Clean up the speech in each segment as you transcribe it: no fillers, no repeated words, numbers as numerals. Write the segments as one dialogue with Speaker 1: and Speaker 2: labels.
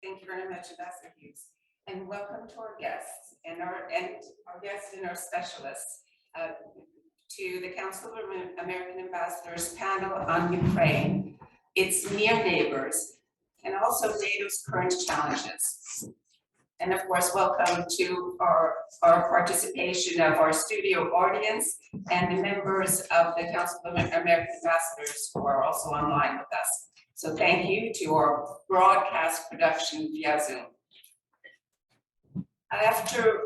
Speaker 1: Thank you very much, Ambassador Hughes. And welcome to our guests and our guests and our specialists to the Council of American Ambassadors panel on Ukraine, its near neighbors, and also NATO's current challenges. And of course, welcome to our participation of our studio audience and the members of the Council of American Ambassadors who are also online with us. So thank you to our broadcast production via Zoom. After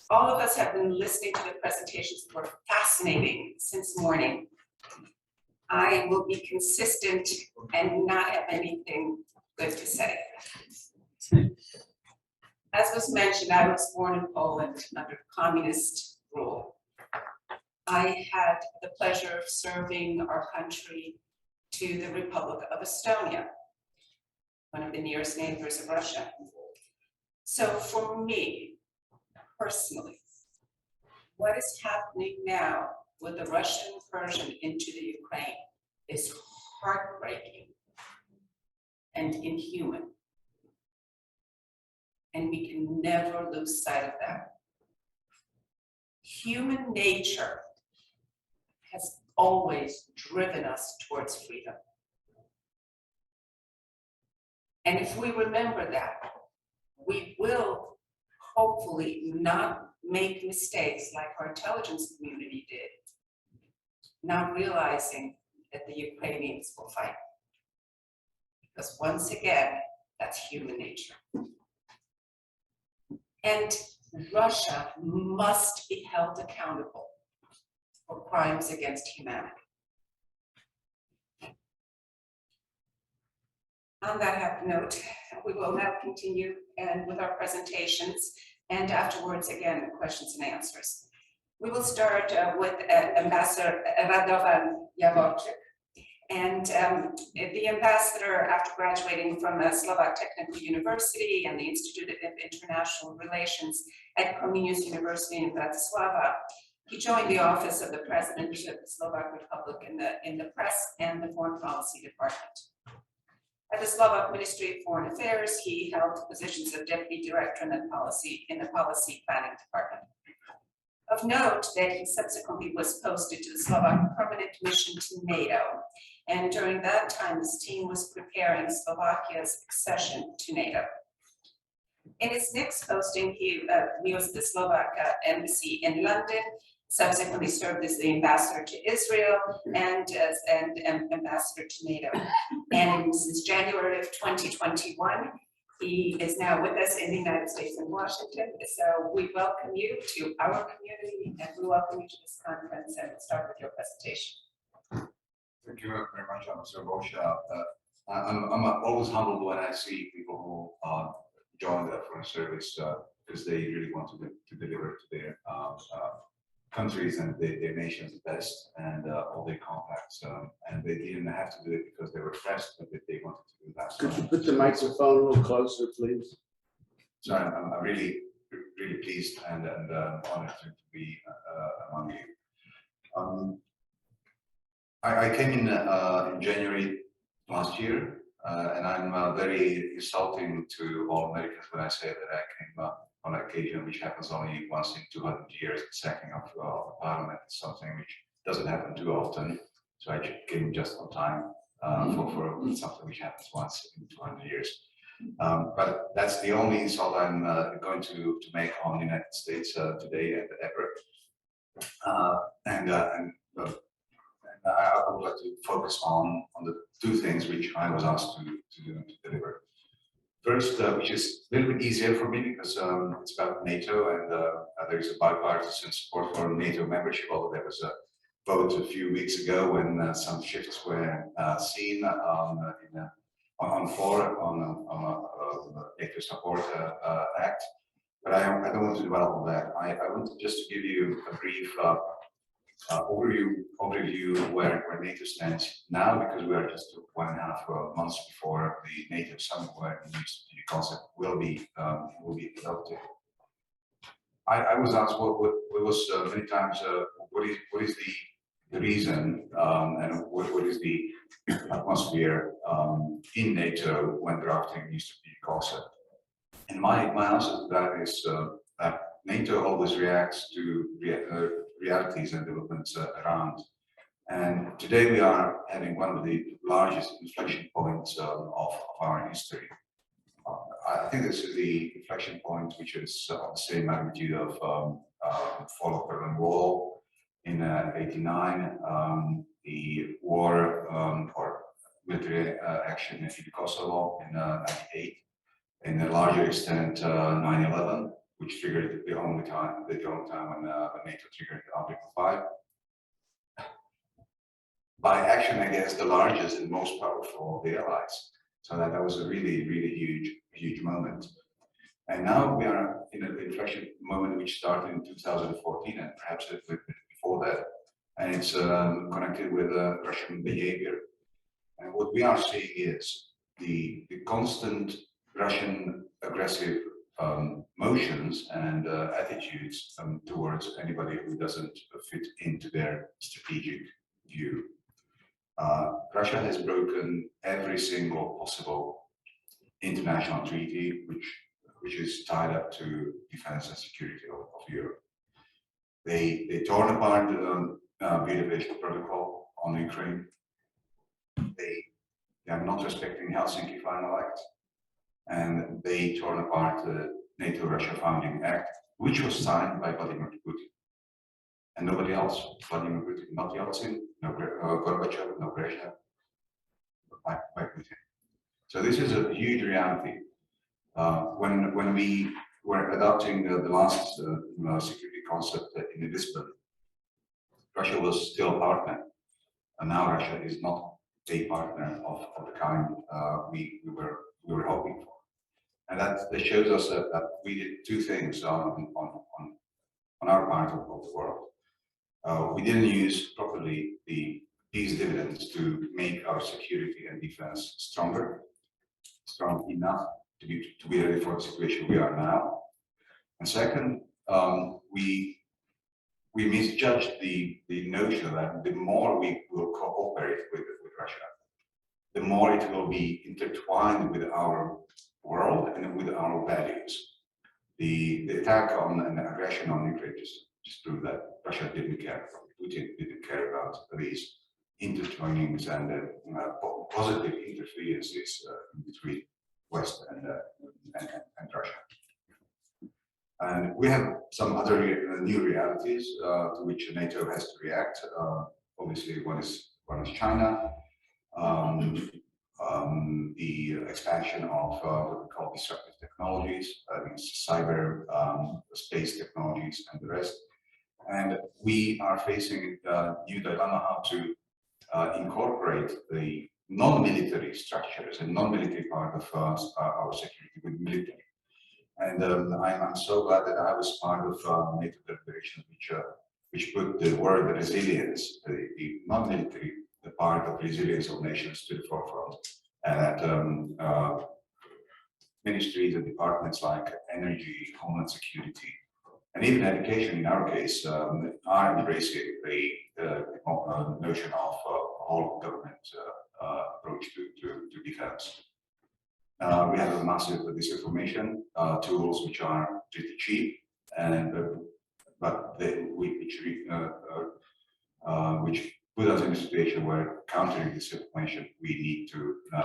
Speaker 1: all of us have been listening to the presentations that were fascinating since morning, I will be consistent and not have anything good to say. As was mentioned, I was born in Poland under communist rule. I had the pleasure of serving our country to the Republic of Estonia, one of the nearest neighbors of Russia. So for me, personally, what is happening now with the Russian incursion into the Ukraine is heartbreaking and inhuman. And we can never lose sight of that. Human nature has always driven us towards freedom. And if we remember that, we will hopefully not make mistakes like our intelligence community did, not realizing that the Ukrainians will fight. Because once again, that's human nature. And Russia must be held accountable for crimes against humanity. On that happy note, we will now continue with our presentations, and afterwards, again, questions and answers. We will start with Ambassador Radovan Javorczyk. And the ambassador, after graduating from Slovak Technical University and the Institute of International Relations at Comenius University in Bratislava, he joined the office of the President of the Slovak Republic in the Press and the Foreign Policy Department. At the Slovak Ministry of Foreign Affairs, he held positions of Deputy Director in the Policy Planning Department. Of note that he subsequently was posted to the Slovak Permanent Mission to NATO, and during that time, his team was preparing Slovakia's accession to NATO. In his next posting, he was at the Slovak Embassy in London, subsequently served as the ambassador to Israel and as an ambassador to NATO. And since January of 2021, he is now with us in the United States in Washington. So we welcome you to our community and we welcome you to this conference, and we'll start with your presentation.
Speaker 2: Thank you very much, Mr. Bosha. I'm always humbled when I see people who join the foreign service because they really want to deliver to their countries and their nations the best and all their contacts. And they didn't have to do it because they were pressed, but they wanted to do that.
Speaker 3: Could you put the microphone a little closer, please?
Speaker 2: So I'm really pleased and honored to be among you. I came in January last year, and I'm very insulting to all Americans when I say that I came on occasion, which happens only once in 200 years, the sacking of parliament. It's something which doesn't happen too often. So I came just on time for something which happens once in 200 years. But that's the only insult I'm going to make on the United States today and ever. I would like to focus on the two things which I was asked to deliver. First, which is a little bit easier for me because it's about NATO, and there is a bipartisan support for NATO membership, although there was a vote a few weeks ago when some shifts were seen on the NATO Support Act. But I don't want to develop on that. I want just to give you a brief overview where NATO stands now, because we are just 1.5 months before the NATO summit where the new strategic concept will be adopted. I was asked what was many times what is the the reason and what is the atmosphere in NATO when drafting new strategic concept. And my answer to that is that NATO always reacts to realities and developments around. And today we are having one of the largest inflection points of our history. I think this is the inflection point which is of the same magnitude of fall of Berlin Wall in '89, the war or military action in Kosovo in '98, in a larger extent 9/11, which triggered the only time when NATO triggered Article 5. By action against the largest and most powerful of the allies. So that was a really, really huge moment. And now we are in an inflection moment which started in 2014 and perhaps a little bit before that. And it's connected with Russian behavior. And what we are seeing is the constant Russian aggressive motions and attitudes towards anybody who doesn't fit into their strategic view. Russia has broken every single possible international treaty which is tied up to defense and security of Europe. They torn apart the Budapest Protocol on Ukraine. They are not respecting Helsinki Final Act, and they torn apart the NATO-Russia Founding Act, which was signed by Vladimir Putin. And nobody else, Vladimir Putin, not Yeltsin, no Gorbachev, no Brezhnev, by Putin. So this is a huge reality. When we were adopting the last security concept in Lisbon, Russia was still a partner, and now Russia is not a partner of the kind we were hoping for. And that shows us that we did two things on our part of the world. We didn't use properly the peace dividends to make our security and defense strong enough to be ready for the situation we are now. And second, we misjudged the notion that the more we will cooperate with Russia, the more it will be intertwined with our world and with our values. The attack on and the aggression on Ukraine just proved that Russia didn't care. Putin didn't care about these intertwinings and positive interferences between West and Russia. And we have some other new realities to which NATO has to react. Obviously, one is China. The expansion of what we call disruptive technologies, cyber, space technologies, and the rest. And we are facing a new dilemma how to incorporate the non-military structures and non-military part of our security with military. And I'm so glad that I was part of NATO declaration, which put the word resilience, the non-military, the part of resilience of nations to the forefront. And that ministries and departments like energy, homeland security, and even education in our case are embracing the notion of whole government approach to defense. We have a massive disinformation tools which are pretty cheap, and which put us in a situation where countering disinformation we need to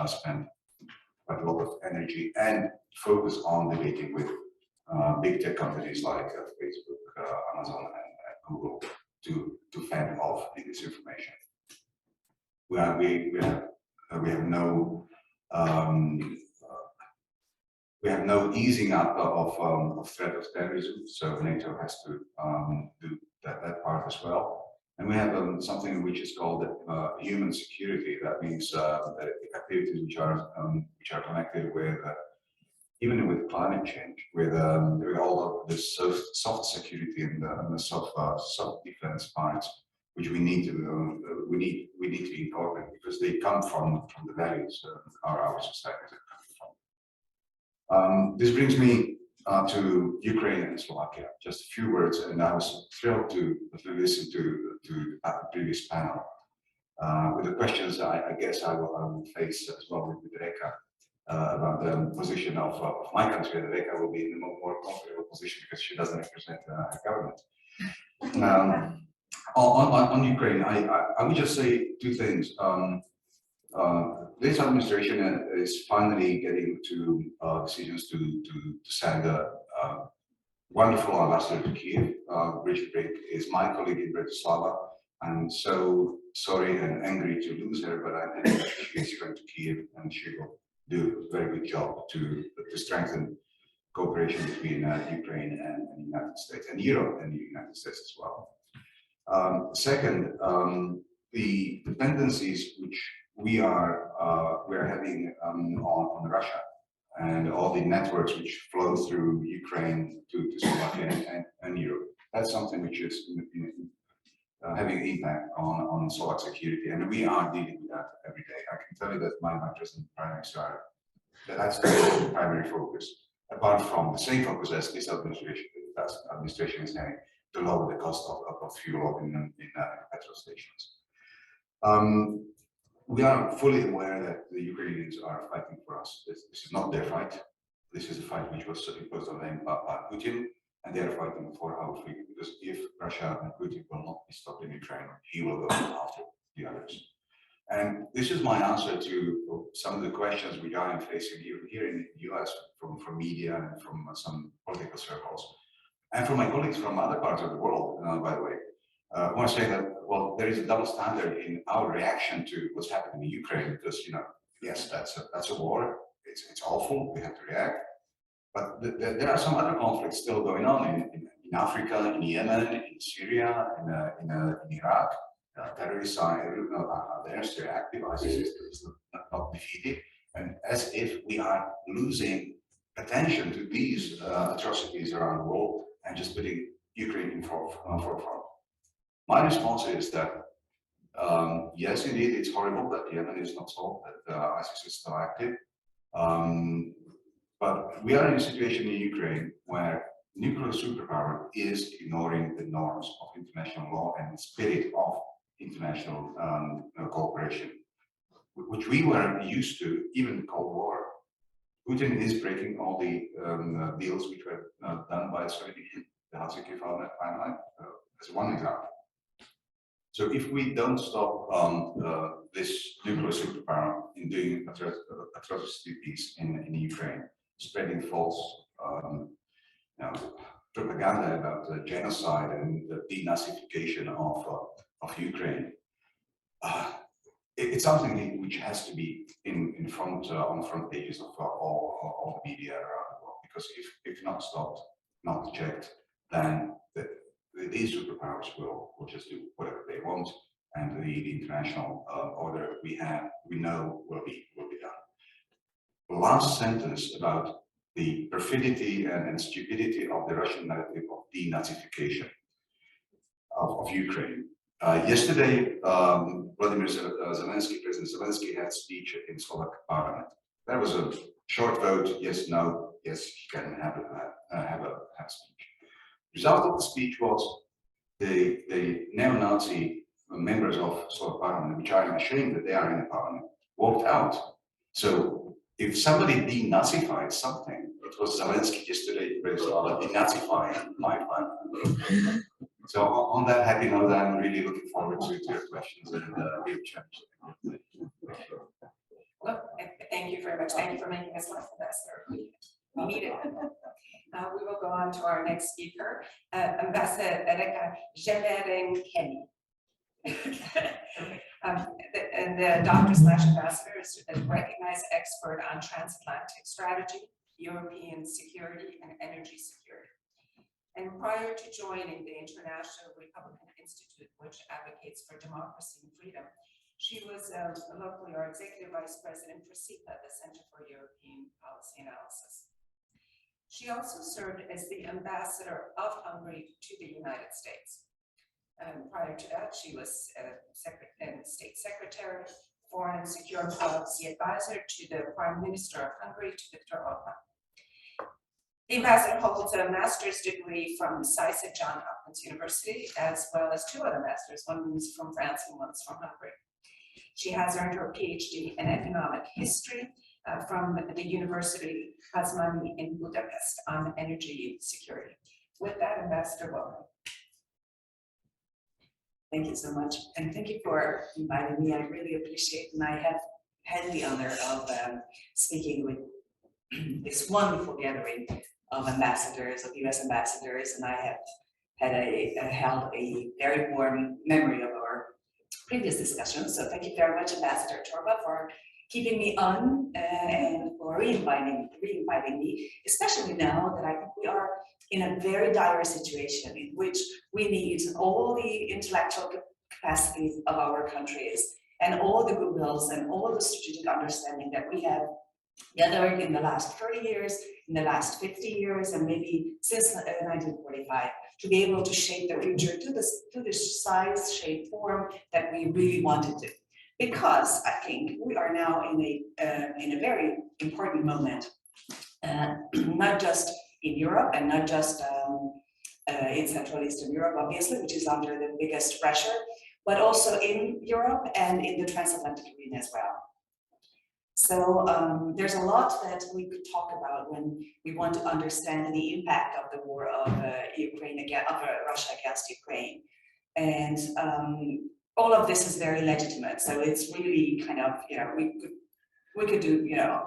Speaker 2: spend quite a lot of energy and focus on debating with big tech companies like Facebook, Amazon, and Google to fend off the disinformation. We have no easing up of threat of terrorism, so NATO has to do that part as well. And we have something which is called human security. That means the activities which are connected with even with climate change, with all of the soft security and the soft defense parts, which we need to incorporate because they come from the values our societies are coming from. This brings me to Ukraine and Slovakia. Just a few words, and I was thrilled to listen to the previous panel. With the questions, I guess I will face as well with Reka about the position of my country. And Reka will be in a more comfortable position because she doesn't represent the government. On Ukraine, I would just say two things. This administration is finally getting to decisions to send a wonderful ambassador to Kiev. Richard Brink is my colleague in Bratislava. I'm so sorry and angry to lose her, but I think that she is going to Kiev and she will do a very good job to strengthen cooperation between Ukraine and the United States and Europe and the United States as well. Second, the dependencies which we are having on Russia and all the networks which flow through Ukraine to Slovakia and Europe. That's something which is having impact on Slovak security, and we are dealing with that every day. I can tell you that my President Prime Minister, that's the primary focus, apart from the same focus as this administration is having to lower the cost of fuel in petrol stations. We are fully aware that the Ukrainians are fighting for us. This is not their fight. This is a fight which was imposed on them by Putin, and they are fighting for our freedom. Because if Russia and Putin will not be stopped in Ukraine, he will go after the others. And this is my answer to some of the questions which I am facing here in the US from media and from some political circles, and from my colleagues from other parts of the world, by the way. I want to say that, well, there is a double standard in our reaction to what's happening in Ukraine, because, yes, that's a war. It's awful. We have to react. But there are some other conflicts still going on in Africa, in Yemen, in Syria, in Iraq. Terrorists are there, still active. ISIS is not defeated. And as if we are losing attention to these atrocities around the world and just putting Ukraine in forefront. My response is that, yes, indeed, it's horrible that Yemen is not solved, that ISIS is still active. But we are in a situation in Ukraine where nuclear superpower is ignoring the norms of international law and the spirit of international cooperation, which we were used to even in the Cold War. Putin is breaking all the deals which were done by the Soviet Union, the Helsinki Timeline, as one example. So if we don't stop this nuclear superpower in doing atrocities in Ukraine, spreading false propaganda about the genocide and the denazification of Ukraine, it's something which has to be in front on the front pages of all the media around the world. Because if not stopped, not checked, then these superpowers will just do whatever they want, and the international order we know will be done. The last sentence about the perfidy and stupidity of the Russian narrative of denazification of Ukraine. Yesterday, President Zelensky had a speech in Slovak Parliament. There was a short vote, yes, no, yes, he can have a speech. The result of the speech was the neo-Nazi members of Slovak Parliament, which I'm ashamed that they are in the Parliament, walked out. So if somebody denazified something, it was Zelensky yesterday, denazifying my parliament. So on that happy note, I'm really looking forward to your questions and your challenges.
Speaker 1: Well, thank you very much. Thank you for making us laugh with us. We need it. We will go on to our next speaker, Ambassador Reka Jemerenkeni. And the Dr./Ambassador is a recognized expert on transatlantic strategy, European security, and energy security. And prior to joining the International Republican Institute, which advocates for democracy and freedom, she was locally our executive vice president for CEPA, the Center for European Policy Analysis. She also served as the ambassador of Hungary to the United States. Prior to that, she was state secretary, foreign and security policy advisor to the Prime Minister of Hungary, to Viktor Orbán. The ambassador holds a master's degree from Azerbaijan University, as well as 2 other masters. One is from France and one's from Hungary. She has earned her PhD in economic history from the University of Tartu in Budapest on energy security. With that, Ambassador, welcome.
Speaker 4: Thank you so much, and thank you for inviting me. I really appreciate it, and I have had the honor of speaking with this wonderful gathering of ambassadors, of US ambassadors, and I have had held a very warm memory of our previous discussions. So thank you very much, Ambassador Torba, for keeping me on and for re-inviting me, especially now that I think we are in a very dire situation in which we need all the intellectual capacities of our countries and all the goodwills and all the strategic understanding that we have gathered in the last 30 years, in the last 50 years, and maybe since 1945, to be able to shape the future to the size, shape, form that we really wanted to. Because I think we are now in a very important moment, not just in Europe and not just in Central Eastern Europe, obviously, which is under the biggest pressure, but also in Europe and in the transatlantic arena as well. So there's a lot that we could talk about when we want to understand the impact of the war of Russia against Ukraine, and all of this is very legitimate. So it's really kind of, you know, we could do, you know,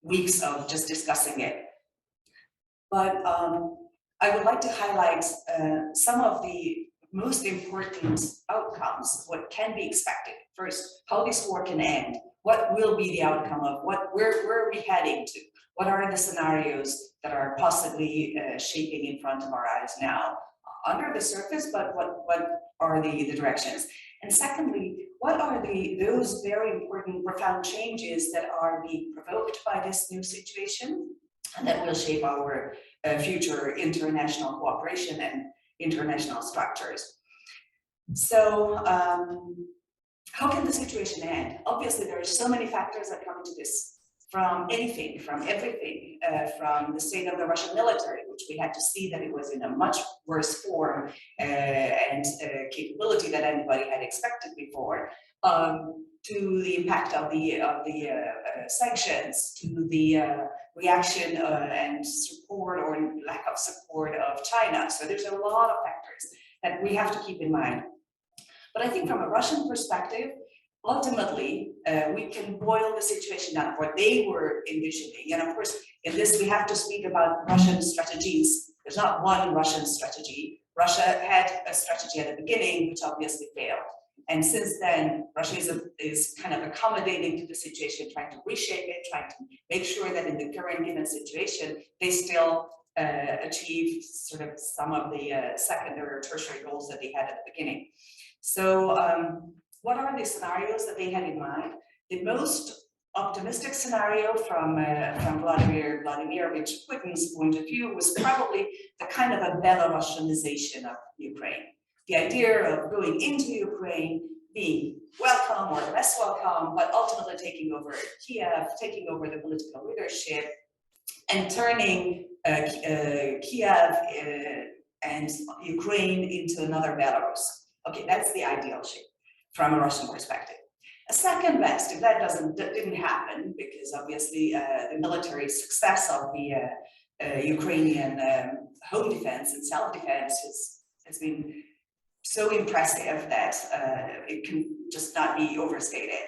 Speaker 4: weeks of just discussing it. But I would like to highlight some of the most important outcomes, what can be expected. First, how this war can end. What will be the outcome of where are we heading to? What are the scenarios that are possibly shaping in front of our eyes now? Under the surface, but what are the directions? And secondly, what are those very important, profound changes that are being provoked by this new situation and that will shape our future international cooperation and international structures? So, how can the situation end? Obviously, there are so many factors that come into this, from anything, from everything, from the state of the Russian military, which we had to see that it was in a much worse form and capability than anybody had expected before, to the impact of the sanctions, to the reaction and support or lack of support of China. So there's a lot of factors that we have to keep in mind. But I think from a Russian perspective, ultimately, we can boil the situation down what they were envisioning. And of course, in this, we have to speak about Russian strategies. There's not one Russian strategy. Russia had a strategy at the beginning, which obviously failed. And since then, Russia is kind of accommodating to the situation, trying to reshape it, trying to make sure that in the current given situation, they still achieve sort of some of the secondary or tertiary goals that they had at the beginning. So what are the scenarios that they had in mind? The most optimistic scenario from Vladimir Vladimirovich Putin's point of view was probably the kind of a Belarusianization of Ukraine. The idea of going into Ukraine, being welcome or less welcome, but ultimately taking over Kiev, taking over the political leadership, and turning Kiev and Ukraine into another Belarus. Okay, that's the ideal shape from a Russian perspective. A second best, if that didn't happen, because obviously the military success of the Ukrainian home defense and self-defense has been so impressive that it can just not be overstated.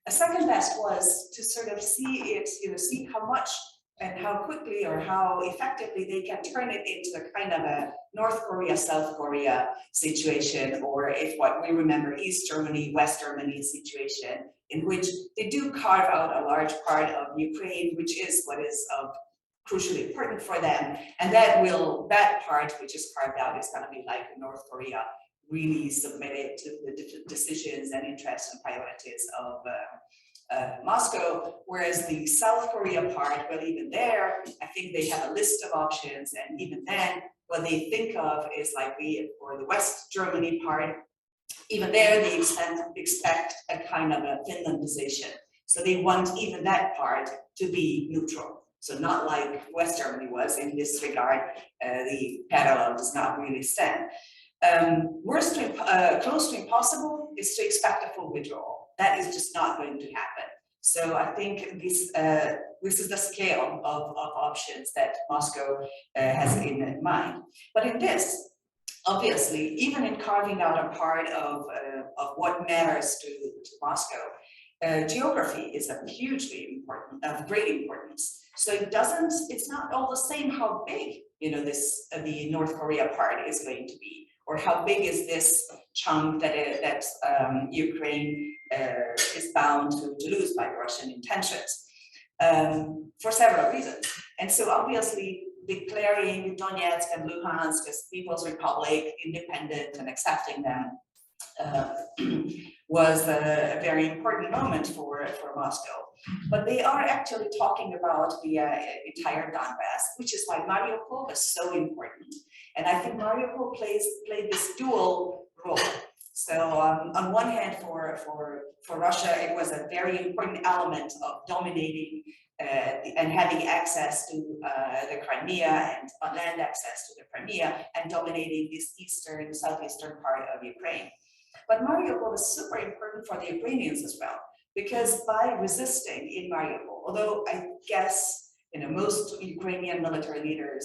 Speaker 4: A second best was to sort of see it, see how much and how quickly or how effectively they can turn it into a kind of a North Korea, South Korea situation, or if what we remember, East Germany, West Germany situation, in which they do carve out a large part of Ukraine, which is what is of crucially important for them. And that part which is carved out is going to be like North Korea, really submitted to the decisions and interests and priorities of Moscow, whereas the South Korea part, well, even there, I think they have a list of options, and even then, what they think of is like for the West Germany part, even there they expect a kind of a Finlandization. So they want even that part to be neutral. So not like West Germany was in this regard, the parallel does not really stand. Close to impossible is to expect a full withdrawal. That is just not going to happen. So I think this is the scale of options that Moscow has in mind. But in this, obviously, even in carving out a part of what matters to Moscow, geography is a hugely important, of great importance. So it's not all the same how big, the North Korea part is going to be, or how big is this chunk that Ukraine is bound to lose by Russian intentions, for several reasons. And so obviously declaring Donetsk and Luhansk as People's Republic, independent and accepting them, was a very important moment for Moscow. But they are actually talking about the entire Donbass, which is why Mariupol was so important. And I think Mariupol played this dual role. So on one hand, for Russia, it was a very important element of dominating and having access to the Crimea and land access to the Crimea and dominating this southeastern part of Ukraine. But Mariupol was super important for the Ukrainians as well, because by resisting in Mariupol, although I guess most Ukrainian military leaders,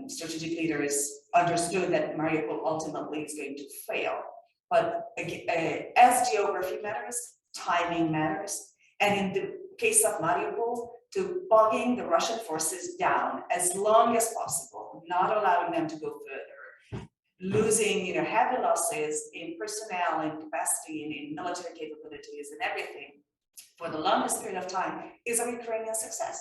Speaker 4: strategic leaders understood that Mariupol ultimately is going to fail. But as geography matters, timing matters, and in the case of Mariupol, to bogging the Russian forces down as long as possible, not allowing them to go further, losing heavy losses in personnel and capacity and in military capabilities and everything for the longest period of time is a Ukrainian success.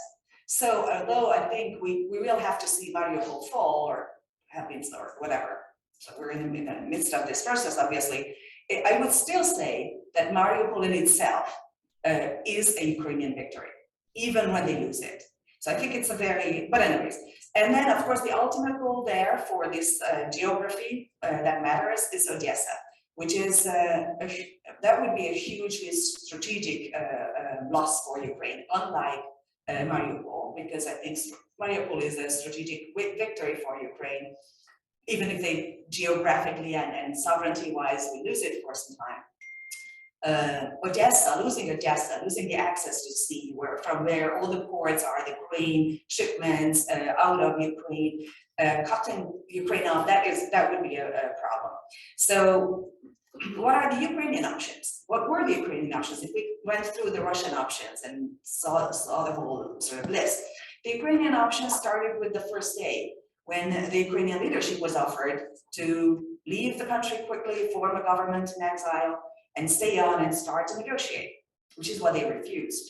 Speaker 4: So although I think we will have to see Mariupol fall or happens or whatever, so we're in the midst of this process, obviously, I would still say that Mariupol in itself is a Ukrainian victory, even when they lose it. So I think it's but anyways. And then, of course, the ultimate goal there for this geography that matters is Odessa, which is, that would be a hugely strategic loss for Ukraine, unlike Mariupol, because I think Mariupol is a strategic victory for Ukraine, even if they geographically and sovereignty-wise will lose it for some time. Odessa, losing the access to sea, from where all the ports are, the grain shipments out of Ukraine, cutting Ukraine off, that would be a problem. So what are the Ukrainian options? What were the Ukrainian options? If we went through the Russian options and saw the whole sort of list, the Ukrainian options started with the first day when the Ukrainian leadership was offered to leave the country quickly, form a government in exile, and stay on and start to negotiate, which is what they refused.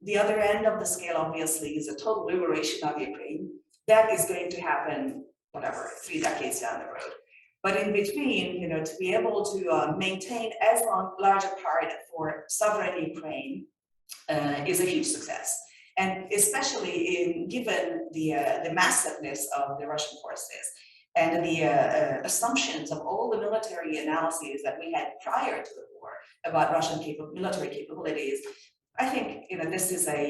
Speaker 4: The other end of the scale, obviously, is a total liberation of Ukraine. That is going to happen, 3 decades down the road. But in between, to be able to maintain as large a part for sovereign Ukraine is a huge success. And especially given the massiveness of the Russian forces and the assumptions of all the military analyses that we had prior to the war about Russian military capabilities, I think this is a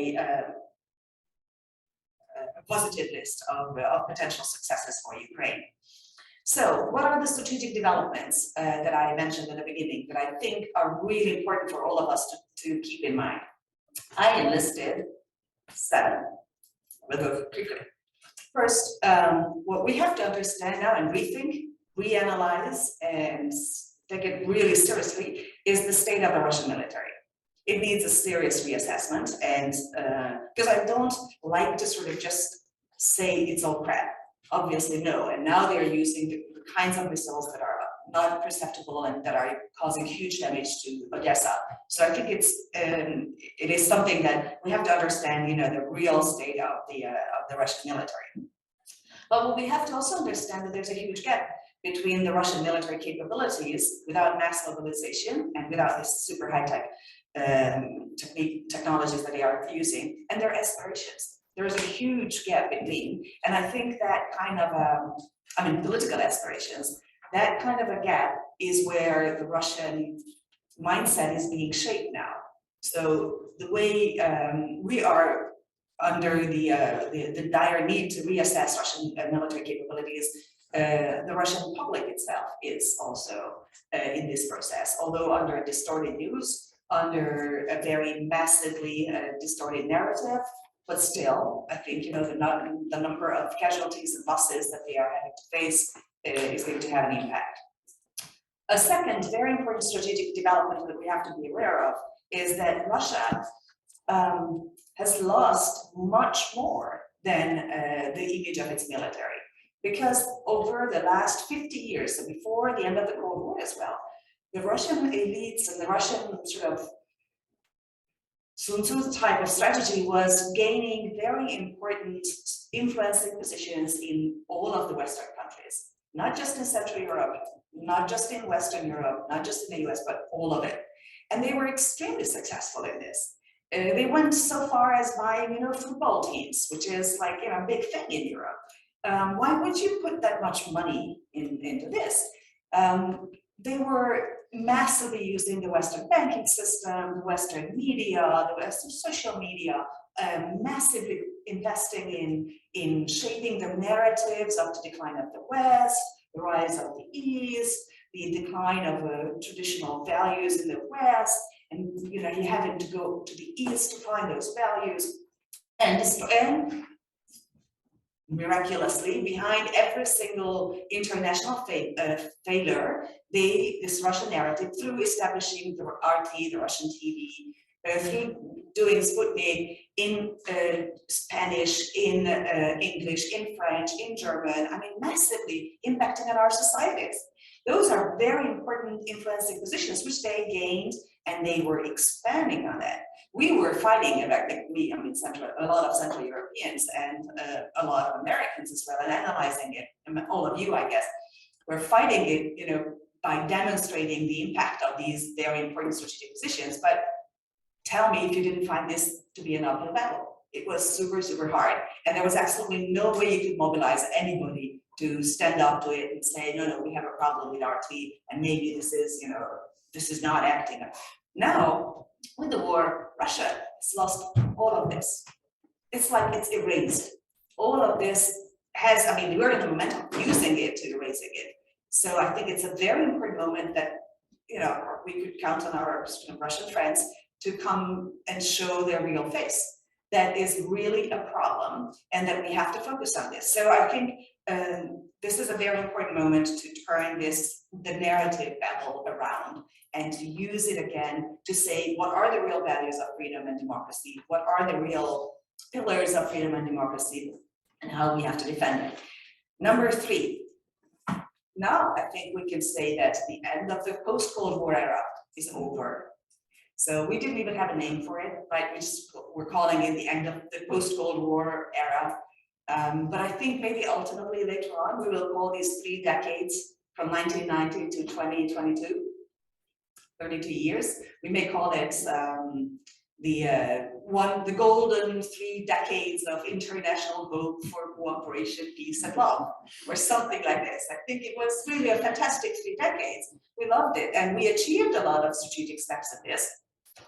Speaker 4: positive list of potential successes for Ukraine. So what are the strategic developments that I mentioned in the beginning that I think are really important for all of us to keep in mind? I enlisted 7. We'll go quickly. First, what we have to understand now and rethink, reanalyze, and take it really seriously is the state of the Russian military. It needs a serious reassessment, and because I don't like to sort of just say it's all crap. Obviously, no. And now they're using the kinds of missiles that are not perceptible and that are causing huge damage to Odessa. So I think it is something that we have to understand, the real state of the Russian military. But what we have to also understand that there's a huge gap between the Russian military capabilities without mass mobilization and without this super high-tech technologies that they are using, and their aspirations. There is a huge gap between, and I think that kind of, political aspirations, that kind of a gap is where the Russian mindset is being shaped now. So the way we are under the dire need to reassess Russian military capabilities, the Russian public itself is also in this process, although under distorted news, under a very massively distorted narrative, but still, I think, you know, the number of casualties and losses that they are having to face is going to have an impact. A second very important strategic development that we have to be aware of is that Russia has lost much more than the image of its military. Because over the last 50 years, so before the end of the Cold War as well, the Russian elites and the Russian sort of Sun Tzu type of strategy was gaining very important influencing positions in all of the Western countries, not just in Central Europe, not just in Western Europe, not just in the US, but all of it. And they were extremely successful in this. They went so far as buying, you know, football teams, which is like, you know, a big thing in Europe. Why would you put that much money into this? They were massively using the Western banking system, the Western media, the Western social media, massively investing in shaping the narratives of the decline of the West, the rise of the East, the decline of traditional values in the West, and you know, you having to go to the East to find those values, and miraculously, behind every single international failure, this Russian narrative, through establishing the RT, the Russian TV, through doing Sputnik in Spanish, in English, in French, in German, I mean, massively impacting on our societies. Those are very important influencing positions which they gained, and they were expanding on that. We were fighting, in fact, a lot of Central Europeans and a lot of Americans as well, and analyzing it, and all of you, I guess, were fighting it, you know, by demonstrating the impact of these very important strategic positions. But tell me if you didn't find this to be an uphill battle. It was super, super hard, and there was absolutely no way you could mobilize anybody to stand up to it and say, no, we have a problem with RT, and maybe this is, you know, this is not acting. Now, with the war, Russia has lost all of this. It's like it's erased. All of this has, I mean, we're in the momentum of using it to erasing it. So I think it's a very important moment that, you know, we could count on our Russian friends to come and show their real face. That is really a problem, and that we have to focus on this. So I think this is a very important moment to turn the narrative battle around and to use it again to say, what are the real values of freedom and democracy? What are the real pillars of freedom and democracy, and how we have to defend it? Number 3, now I think we can say that the end of the post-Cold War era is over. So we didn't even have a name for it, right? We're calling it the end of the post-Cold War era. But I think maybe ultimately later on, we will call these 3 decades from 1990 to 2022, 32 years. We may call it the golden 3 decades of international hope for cooperation, peace, and love, or something like this. I think it was really a fantastic 3 decades. We loved it, and we achieved a lot of strategic steps in this.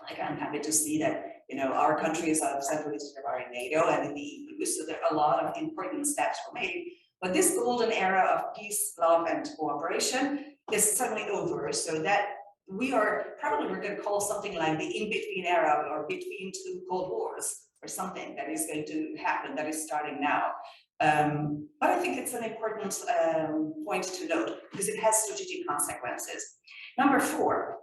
Speaker 4: Like, I'm happy to see that, you know, our countries of Central Eastern Europe are in NATO and in the EU, so there are a lot of important steps were made. But this golden era of peace, love, and cooperation is suddenly over, so that we're going to call something like the in-between era, or between 2 Cold Wars, or something that is going to happen, that is starting now. But I think it's an important point to note, because it has strategic consequences. Number 4,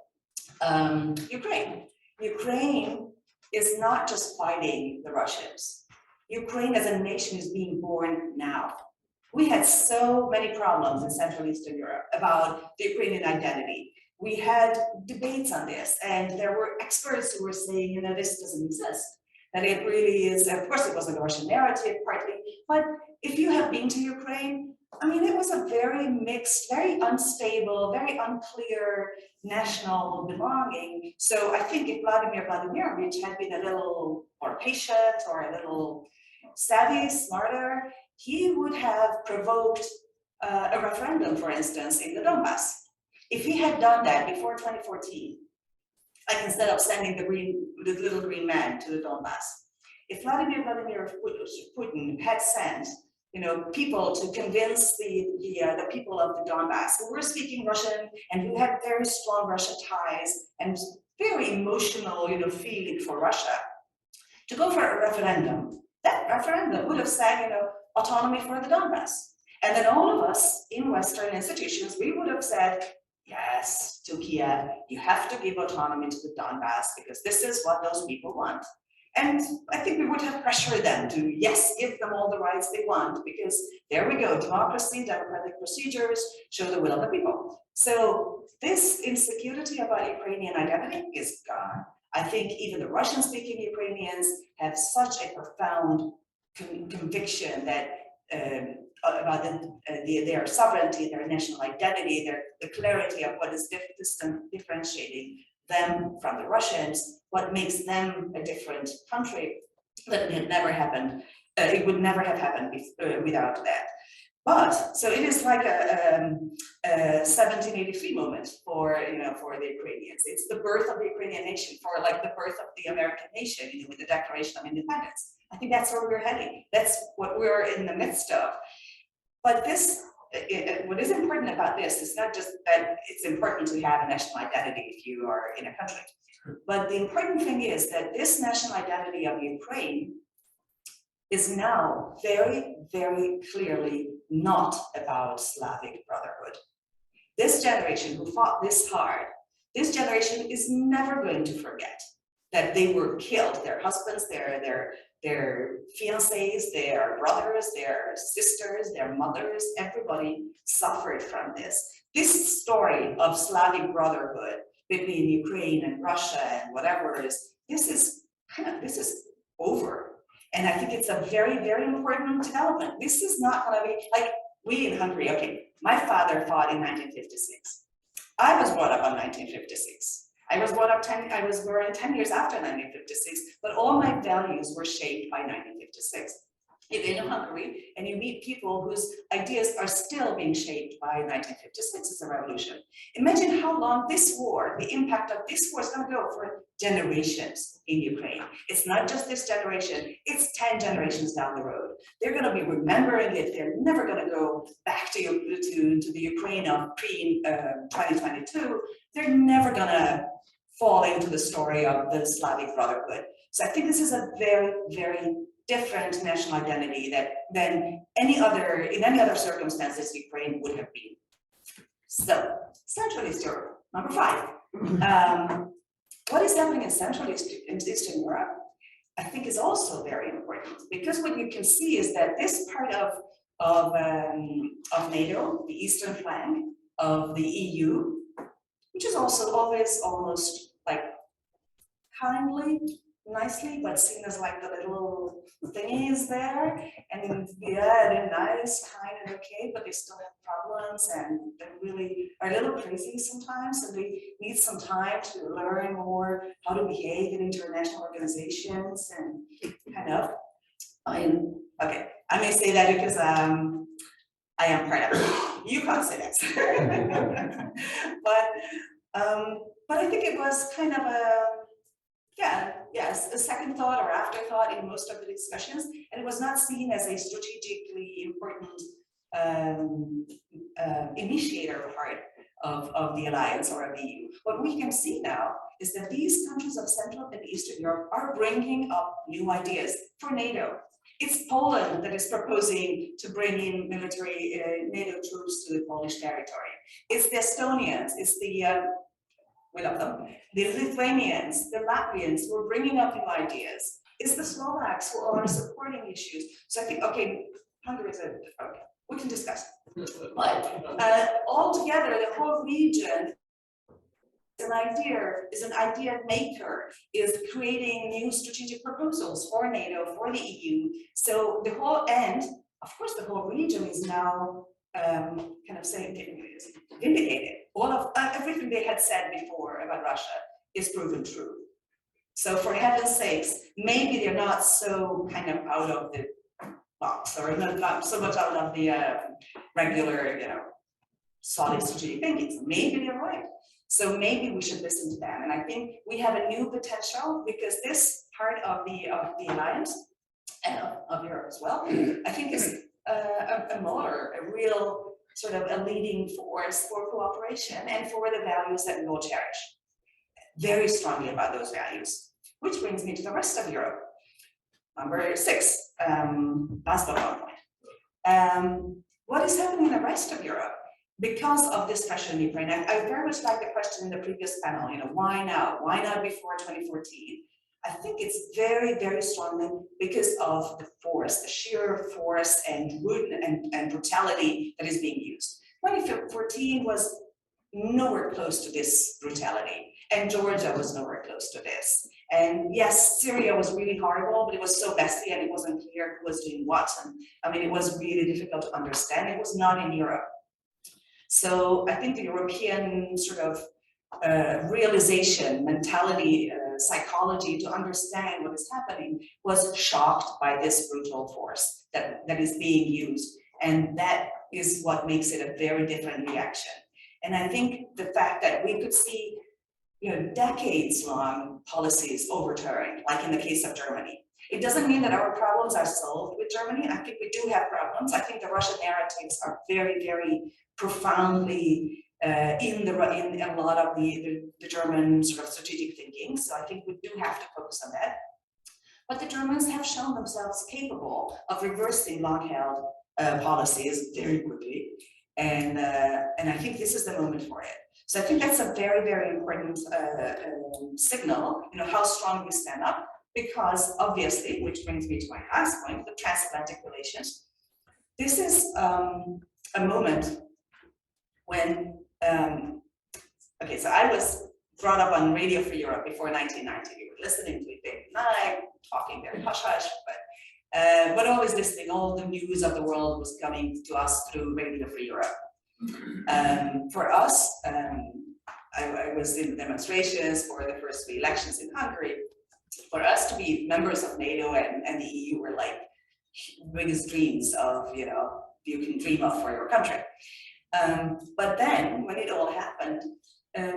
Speaker 4: Ukraine. Ukraine is not just fighting the Russians. Ukraine as a nation is being born now. We had so many problems in Central Eastern Europe about the Ukrainian identity. We had debates on this, and there were experts who were saying, you know, this doesn't exist. That it really is, of course it wasn't a Russian narrative partly, but if you have been to Ukraine, I mean, it was a very mixed, very unstable, very unclear national belonging. So I think if Vladimir Vladimirovich had been a little more patient or a little savvy, smarter, he would have provoked a referendum, for instance, in the Donbass. If he had done that before 2014, like instead of sending the little green man to the Donbass, if Vladimir Putin had sent, people to convince the people of the Donbass who were speaking Russian and who had very strong Russia ties and very emotional, feeling for Russia, to go for a referendum. That referendum would have said, autonomy for the Donbass. And then all of us in Western institutions, we would have said, yes, to Kiev, you have to give autonomy to the Donbass because this is what those people want. And I think we would have pressured them to, yes, give them all the rights they want, because there we go, democracy, democratic procedures, show the will of the people. So this insecurity about Ukrainian identity is gone. I think even the Russian-speaking Ukrainians have such a profound conviction that about their sovereignty, their national identity, the clarity of what is differentiating them from the Russians, what makes them a different country, that it had never happened. It would never have happened without that. But so it is like a 1783 moment for the Ukrainians. It's the birth of the Ukrainian nation, for like the birth of the American nation, with the Declaration of Independence. I think that's where we're heading. That's what we're in the midst of. But this, what is important about this is not just that it's important to have a national identity if you are in a country, but the important thing is that this national identity of Ukraine is now very, very clearly not about Slavic brotherhood. This generation who fought this hard, this generation is never going to forget that they were killed, their husbands, their fiancés, their brothers, their sisters, their mothers, everybody suffered from this. This story of Slavic brotherhood between Ukraine and Russia and whatever this is over. And I think it's a very, very important development. This is not going to be like we in Hungary. Okay, my father fought in 1956. I was brought up on 1956. I was born 10 years after 1956, but all my values were shaped by 1956. You go to Hungary and you meet people whose ideas are still being shaped by 1956 as a revolution. Imagine how long this war, the impact of this war is going to go for generations in Ukraine. It's not just this generation, it's 10 generations down the road. They're going to be remembering it. They're never going to go back to the Ukraine of pre-2022. They're never going to fall into the story of the Slavic brotherhood. So I think this is a very, very different national identity than in any other circumstances Ukraine would have been. So Central East Europe, number 5. What is happening in Central Eastern Europe, I think, is also very important, because what you can see is that this part of NATO, the eastern flank of the EU, which is also always almost like kindly, nicely, but seen as like the little thingies there, and yeah, they're nice, kind and okay, but they still have problems, and they really are a little crazy sometimes, and they need some time to learn more how to behave in international organizations, and kind of, okay, I may say that because I am part of it. You can't say that. But I think it was kind of a second thought or afterthought in most of the discussions, and it was not seen as a strategically important initiator part of the alliance or of the EU. What we can see now is that these countries of Central and Eastern Europe are bringing up new ideas for NATO. It's Poland that is proposing to bring in military NATO troops to the Polish territory. It's the Estonians, it's the we love them. The Lithuanians, the Latvians who are bringing up new ideas. It's the Slovaks who are supporting issues. So I think, okay, Hungary is okay, we can discuss. But altogether, the whole region is an idea maker, is creating new strategic proposals for NATO, for the EU. So the whole end, of course, the whole region is now kind of saying vindicated. All of everything they had said before about Russia is proven true. So for heaven's sakes, maybe they're not so kind of out of the box, or not so much out of the regular, solid strategic thinking. So maybe they're right. So maybe we should listen to them. And I think we have a new potential because this part of the alliance and of Europe as well, I think is a motor, a real sort of a leading force for cooperation and for the values that we all cherish very strongly about those values, which brings me to the rest of Europe. Number 6, last but not point. What is happening in the rest of Europe? Because of this pressure in Ukraine, I very much like the question in the previous panel, why now? Why not before 2014? I think it's very, very strongly because of the force, the sheer force and brutality that is being used. 2014 was nowhere close to this brutality, and Georgia was nowhere close to this. And yes, Syria was really horrible, but it was so messy and it wasn't clear who was doing what. And I mean, it was really difficult to understand. It was not in Europe. So I think the European sort of realization, mentality, psychology to understand what is happening was shocked by this brutal force that is being used. And that is what makes it a very different reaction. And I think the fact that we could see decades-long policies overturned, like in the case of Germany. It doesn't mean that our problems are solved with Germany. I think we do have problems. I think the Russian narratives are very, very profoundly in a lot of the German sort of strategic thinking. So I think we do have to focus on that. But the Germans have shown themselves capable of reversing long-held policies very quickly. And I think this is the moment for it. So I think that's a very, very important signal, how strong we stand up, because obviously, which brings me to my last point, the transatlantic relations. This is a moment when, okay, so I was brought up on Radio Free Europe before 1990. We were listening to it day and night, talking very hush-hush, but always listening. All the news of the world was coming to us through Radio Free Europe. For us, I was in demonstrations for the first 3 elections in Hungary. For us to be members of NATO and the EU were like biggest dreams of, you can dream of for your country. But then when it all happened,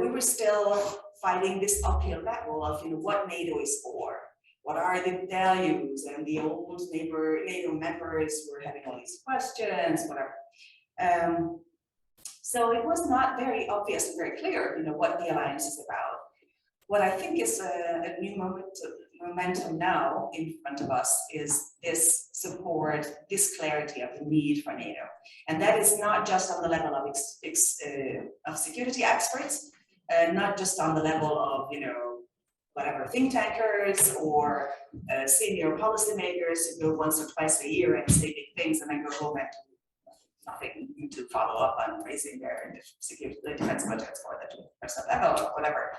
Speaker 4: we were still fighting this uphill battle of, what NATO is for. What are the values? And the old NATO members were having all these questions, whatever. So it was not very obvious and very clear, what the alliance is about. What I think is a new momentum now in front of us is this support, this clarity of the need for NATO. And that is not just on the level of security experts, not just on the level of, whatever think tankers or senior policymakers who go once or twice a year and say big things and then go home and nothing to follow up on raising their security defense budgets for the 2% level or whatever.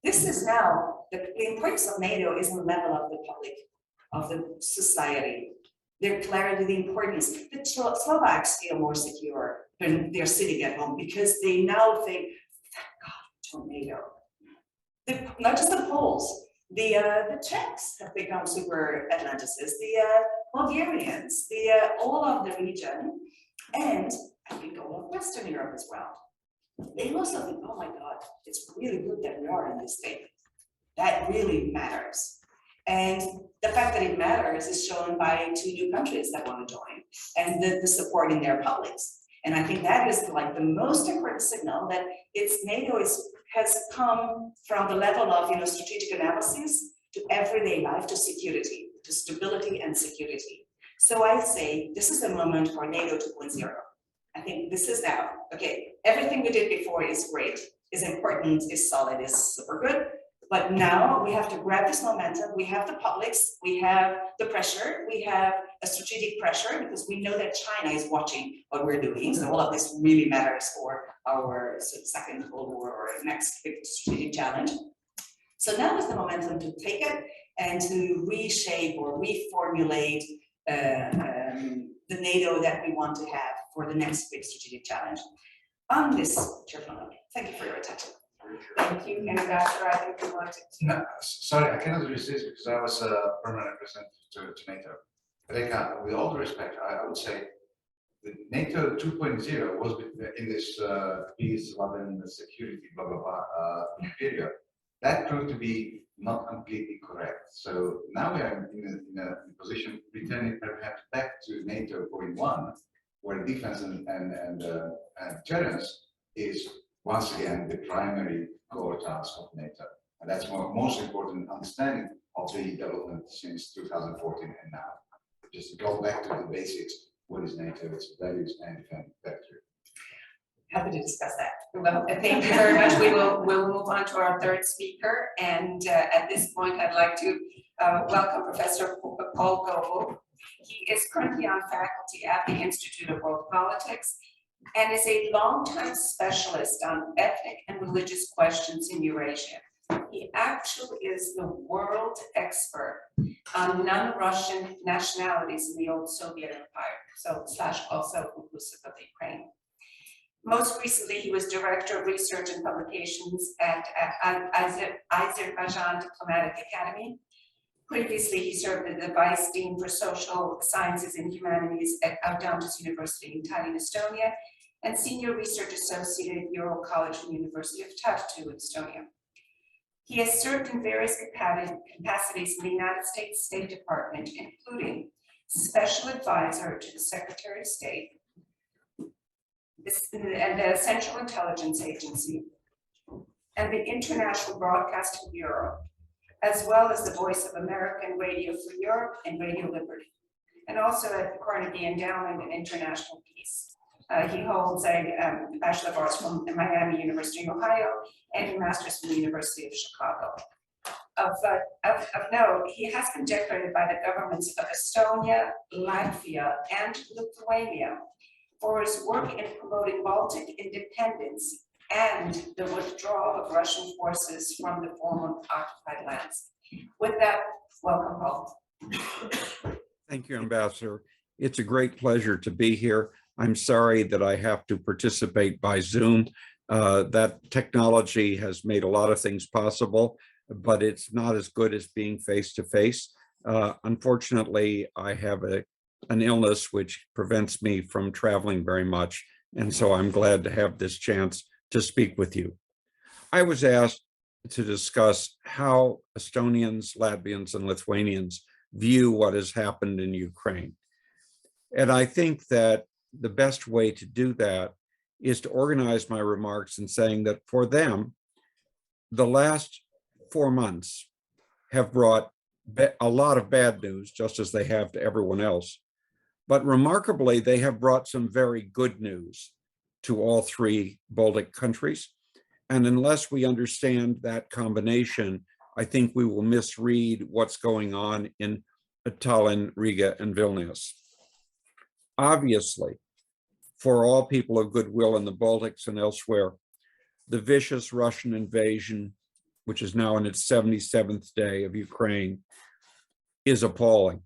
Speaker 4: This is now, the importance of NATO is on the level of the public, of the society. Their clarity, the importance. The Slovaks feel more secure when they're sitting at home because they now think, thank God, join NATO. Not just the Poles, the Czechs have become super Atlanticists, the Bulgarians, all of the region, and I think all of Western Europe as well. They also think, oh my God, it's really good that we are in this thing. That really matters. And the fact that it matters is shown by 2 new countries that want to join and the support in their publics. And I think that is like the most important signal that NATO has come from the level of strategic analysis to everyday life, to security, to stability and security. So I say this is the moment for NATO 2.0. I think this is now, okay, everything we did before is great, is important, is solid, is super good. But now we have to grab this momentum. We have the publics, we have the pressure, we have a strategic pressure because we know that China is watching what we're doing. So all of this really matters for our second Cold War or next big strategic challenge. So now is the momentum to take it and to reshape or reformulate the NATO that we want to have for the next big strategic challenge. On this cheerful note, thank you for your attention.
Speaker 1: Thank you, Ambassador. I think you wanted to.
Speaker 2: No, sorry, I cannot resist because I was a permanent representative to NATO. Reka, with all due respect, I would say the NATO 2.0 was in this peace, love, and security, blah, blah, blah, period. That proved to be not completely correct. So now we are in a position returning perhaps back to NATO 0.1, where defense and deterrence is once again the primary core task of NATO. And that's most important understanding of the development since 2014 and now. Just to go back to the basics, what is NATO, its values and defense vector.
Speaker 4: Happy to discuss that.
Speaker 1: Well, thank you very much. We'll move on to our third speaker. And at this point, I'd like to welcome Professor Paul Goble. He is currently on faculty at the Institute of World Politics and is a longtime specialist on ethnic and religious questions in Eurasia. He actually is the world expert on non-Russian nationalities in the old Soviet Empire, so / also inclusive of the Ukraine. Most recently, he was Director of Research and Publications at Azerbaijan Diplomatic Academy. Previously, he served as the Vice Dean for Social Sciences and Humanities at Audentes University in Tallinn, Estonia, and Senior Research Associate at EuroCollege and University of Tartu in Estonia. He has served in various capacities in the United States State Department, including Special Advisor to the Secretary of State, and the Central Intelligence Agency, and the International Broadcasting Bureau, as well as the Voice of American Radio for Europe and Radio Liberty, and also at the Carnegie Endowment and International Peace. He holds a Bachelor of Arts from Miami University, Ohio, and a Master's from the University of Chicago. Of note, he has been decorated by the governments of Estonia, Latvia, and Lithuania for his work in promoting Baltic independence and the withdrawal of Russian forces from the former occupied lands. With that, welcome, Paul.
Speaker 5: Thank you, Ambassador. It's a great pleasure to be here. I'm sorry that I have to participate by Zoom. That technology has made a lot of things possible, but it's not as good as being face-to-face. Unfortunately, I have an illness which prevents me from traveling very much, and so I'm glad to have this chance to speak with you. I was asked to discuss how Estonians, Latvians, and Lithuanians view what has happened in Ukraine. And I think that the best way to do that is to organize my remarks in saying that for them, the last 4 months have brought a lot of bad news, just as they have to everyone else. But remarkably, they have brought some very good news to all 3 Baltic countries. And unless we understand that combination, I think we will misread what's going on in Tallinn, Riga, and Vilnius. Obviously, for all people of goodwill in the Baltics and elsewhere, the vicious Russian invasion, which is now in its 77th day of Ukraine, is appalling.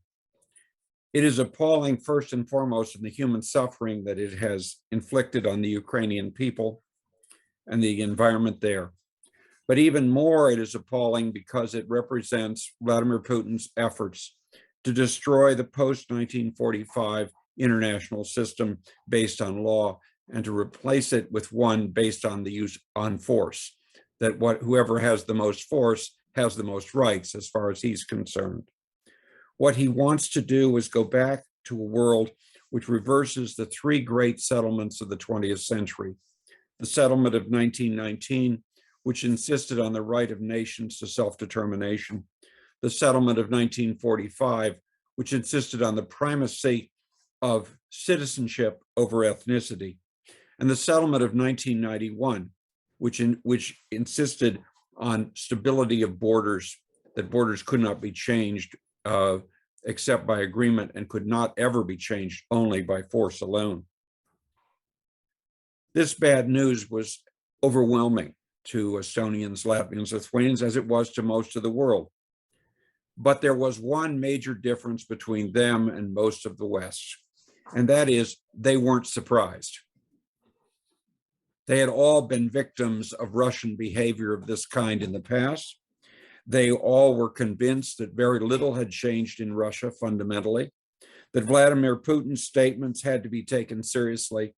Speaker 5: It is appalling first and foremost in the human suffering that it has inflicted on the Ukrainian people and the environment there. But even more, it is appalling because it represents Vladimir Putin's efforts to destroy the post-1945 international system based on law and to replace it with one based on the use on force, that whoever has the most force has the most rights as far as he's concerned. What he wants to do is go back to a world which reverses the 3 great settlements of the 20th century. The settlement of 1919, which insisted on the right of nations to self-determination. The settlement of 1945, which insisted on the primacy of citizenship over ethnicity. And the settlement of 1991, which insisted on stability of borders, that borders could not be changed except by agreement and could not ever be changed only by force alone. This bad news was overwhelming to Estonians, Latvians, Lithuanians, as it was to most of the world. But there was one major difference between them and most of the West, and that is they weren't surprised. They had all been victims of Russian behavior of this kind in the past. They all were convinced that very little had changed in Russia fundamentally, that Vladimir Putin's statements had to be taken seriously,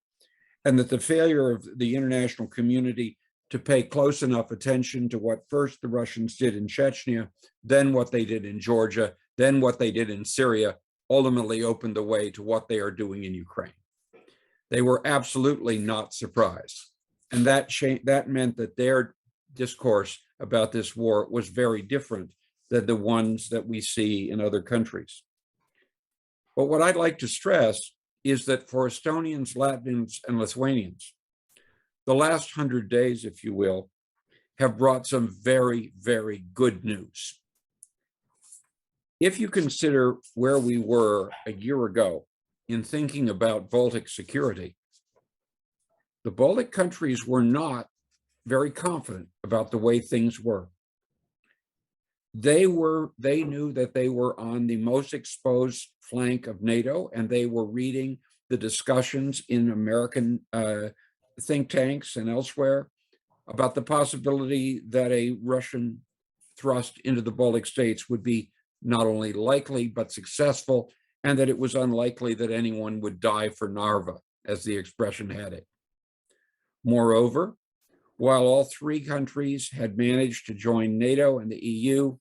Speaker 5: and that the failure of the international community to pay close enough attention to what first the Russians did in Chechnya, then what they did in Georgia, then what they did in Syria, ultimately opened the way to what they are doing in Ukraine. They were absolutely not surprised. And that meant that their discourse about this war was very different than the ones that we see in other countries. But what I'd like to stress is that for Estonians, Latvians, and Lithuanians, the last 100 days, if you will, have brought some very, very good news. If you consider where we were a year ago in thinking about Baltic security, the Baltic countries were not very confident about the way things were. They knew that they were on the most exposed flank of NATO, and they were reading the discussions in American think tanks and elsewhere about the possibility that a Russian thrust into the Baltic states would be not only likely, but successful, and that it was unlikely that anyone would die for Narva, as the expression had it. Moreover, while all three countries had managed to join NATO and the EU,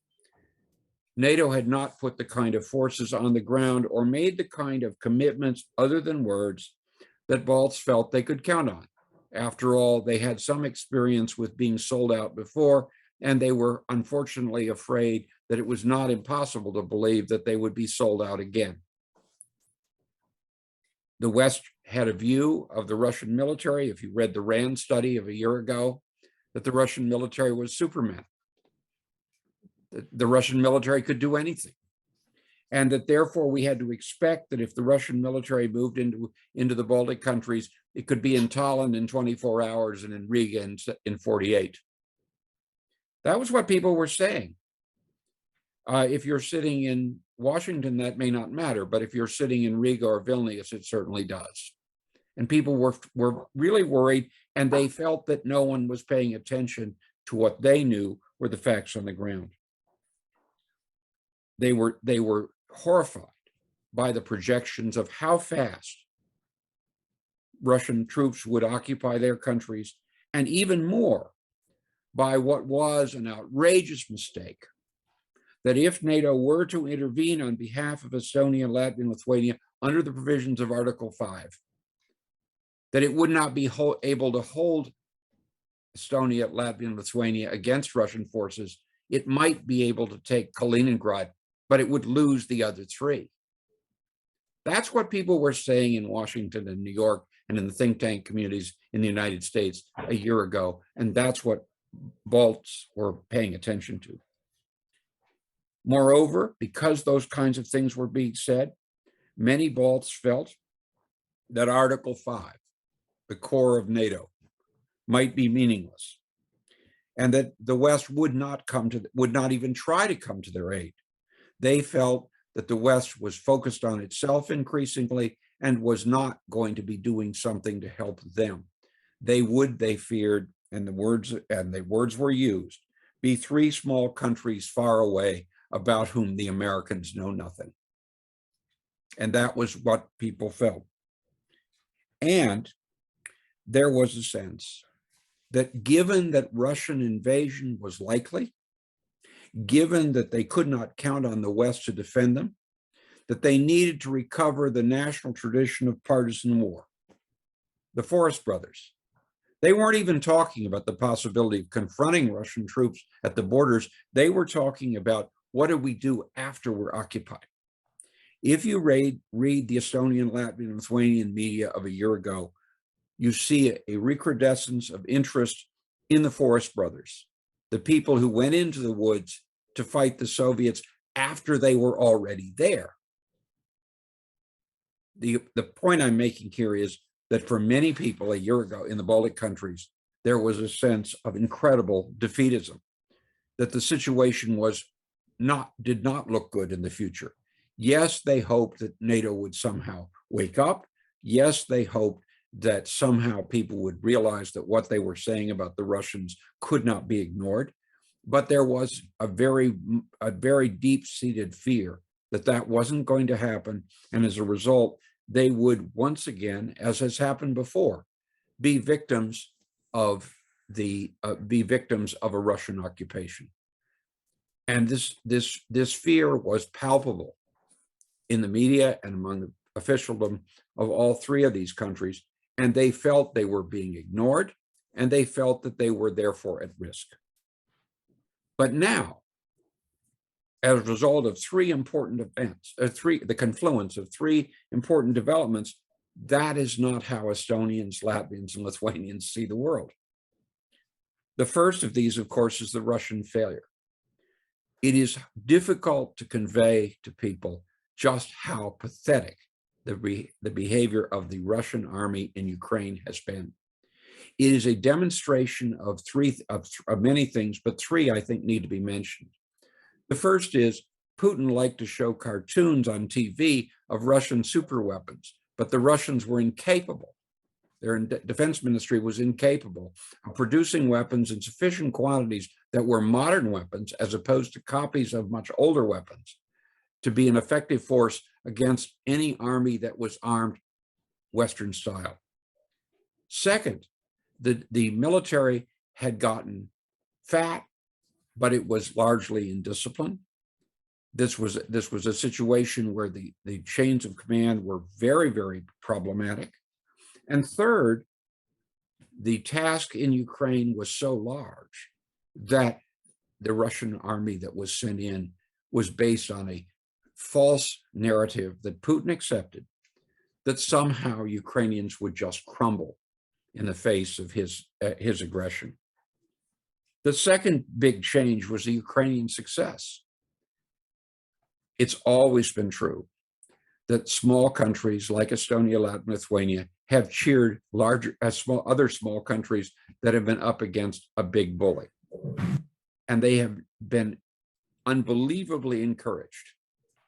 Speaker 5: NATO had not put the kind of forces on the ground or made the kind of commitments other than words that Balts felt they could count on. After all, they had some experience with being sold out before, and they were unfortunately afraid that it was not impossible to believe that they would be sold out again. The West had a view of the Russian military, if you read the RAND study of a year ago, that the Russian military was Superman. The Russian military could do anything. And that therefore we had to expect that if the Russian military moved into the Baltic countries, it could be in Tallinn in 24 hours and in Riga in 48. That was what people were saying. If you're sitting in Washington, that may not matter, but if you're sitting in Riga or Vilnius, it certainly does. And people were really worried, and they felt that no one was paying attention to what they knew were the facts on the ground. They were horrified by the projections of how fast Russian troops would occupy their countries, and even more by what was an outrageous mistake, that if NATO were to intervene on behalf of Estonia, Latvia, and Lithuania under the provisions of Article 5, that it would not be able to hold Estonia, Latvia, and Lithuania against Russian forces. It might be able to take Kaliningrad, but it would lose the other three. That's what people were saying in Washington and New York and in the think tank communities in the United States a year ago. And that's what Balts were paying attention to. Moreover, because those kinds of things were being said, many Balts felt that Article 5, the core of NATO, might be meaningless, and that the West would not even try to come to their aid. They felt that the West was focused on itself increasingly and was not going to be doing something to help them. They feared, and the words were used, be three small countries far away about whom the Americans know nothing. And that was what people felt. And there was a sense that given that Russian invasion was likely, given that they could not count on the West to defend them, that they needed to recover the national tradition of partisan war. The Forest Brothers, they weren't even talking about the possibility of confronting Russian troops at the borders. They were talking about what do we do after we're occupied. If you read the Estonian, Latvian, and Lithuanian media of a year ago, you see a recrudescence of interest in the Forest Brothers, the people who went into the woods to fight the Soviets after they were already there. The point I'm making here is that for many people a year ago in the Baltic countries, there was a sense of incredible defeatism, that the situation did not look good in the future. Yes, they hoped that NATO would somehow wake up. Yes, they hoped that somehow people would realize that what they were saying about the Russians could not be ignored. But there was a very deep-seated fear that that wasn't going to happen. And as a result, they would once again, as has happened before, be victims of a Russian occupation. And this fear was palpable in the media and among the officialdom of all three of these countries. And they felt they were being ignored, and they felt that they were therefore at risk. But now, as a result of three important events, the confluence of three important developments, that is not how Estonians, Latvians, and Lithuanians see the world. The first of these, of course, is the Russian failure. It is difficult to convey to people just how pathetic the behavior of the Russian army in Ukraine has been. It is a demonstration of many things, but three I think need to be mentioned. The first is Putin liked to show cartoons on TV of Russian superweapons, but the Russians were incapable. Their defense ministry was incapable of producing weapons in sufficient quantities that were modern weapons, as opposed to copies of much older weapons, to be an effective force against any army that was armed Western style. Second, the military had gotten fat, but it was largely indisciplined. This was a situation where the chains of command were very, very problematic. And third, the task in Ukraine was so large that the Russian army that was sent in was based on a false narrative that Putin accepted, that somehow Ukrainians would just crumble in the face of his aggression. The second big change was the Ukrainian success. It's always been true that small countries like Estonia, Latvia, Lithuania have cheered other small countries that have been up against a big bully. And they have been unbelievably encouraged,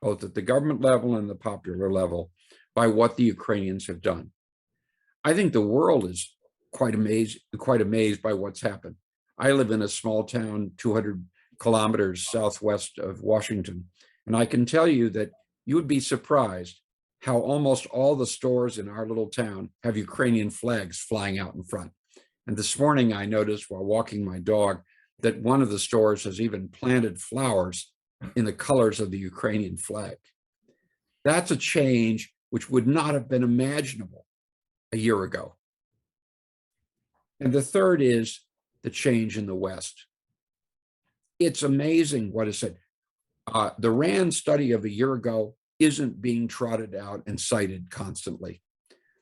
Speaker 5: both at the government level and the popular level, by what the Ukrainians have done. I think the world is quite amazed by what's happened. I live in a small town 200 kilometers southwest of Washington, and I can tell you that you would be surprised how almost all the stores in our little town have Ukrainian flags flying out in front. And this morning I noticed while walking my dog that one of the stores has even planted flowers in the colors of the Ukrainian flag. That's a change which would not have been imaginable a year ago. And the third is the change in the West. It's amazing what is said. The RAND study of a year ago isn't being trotted out and cited constantly.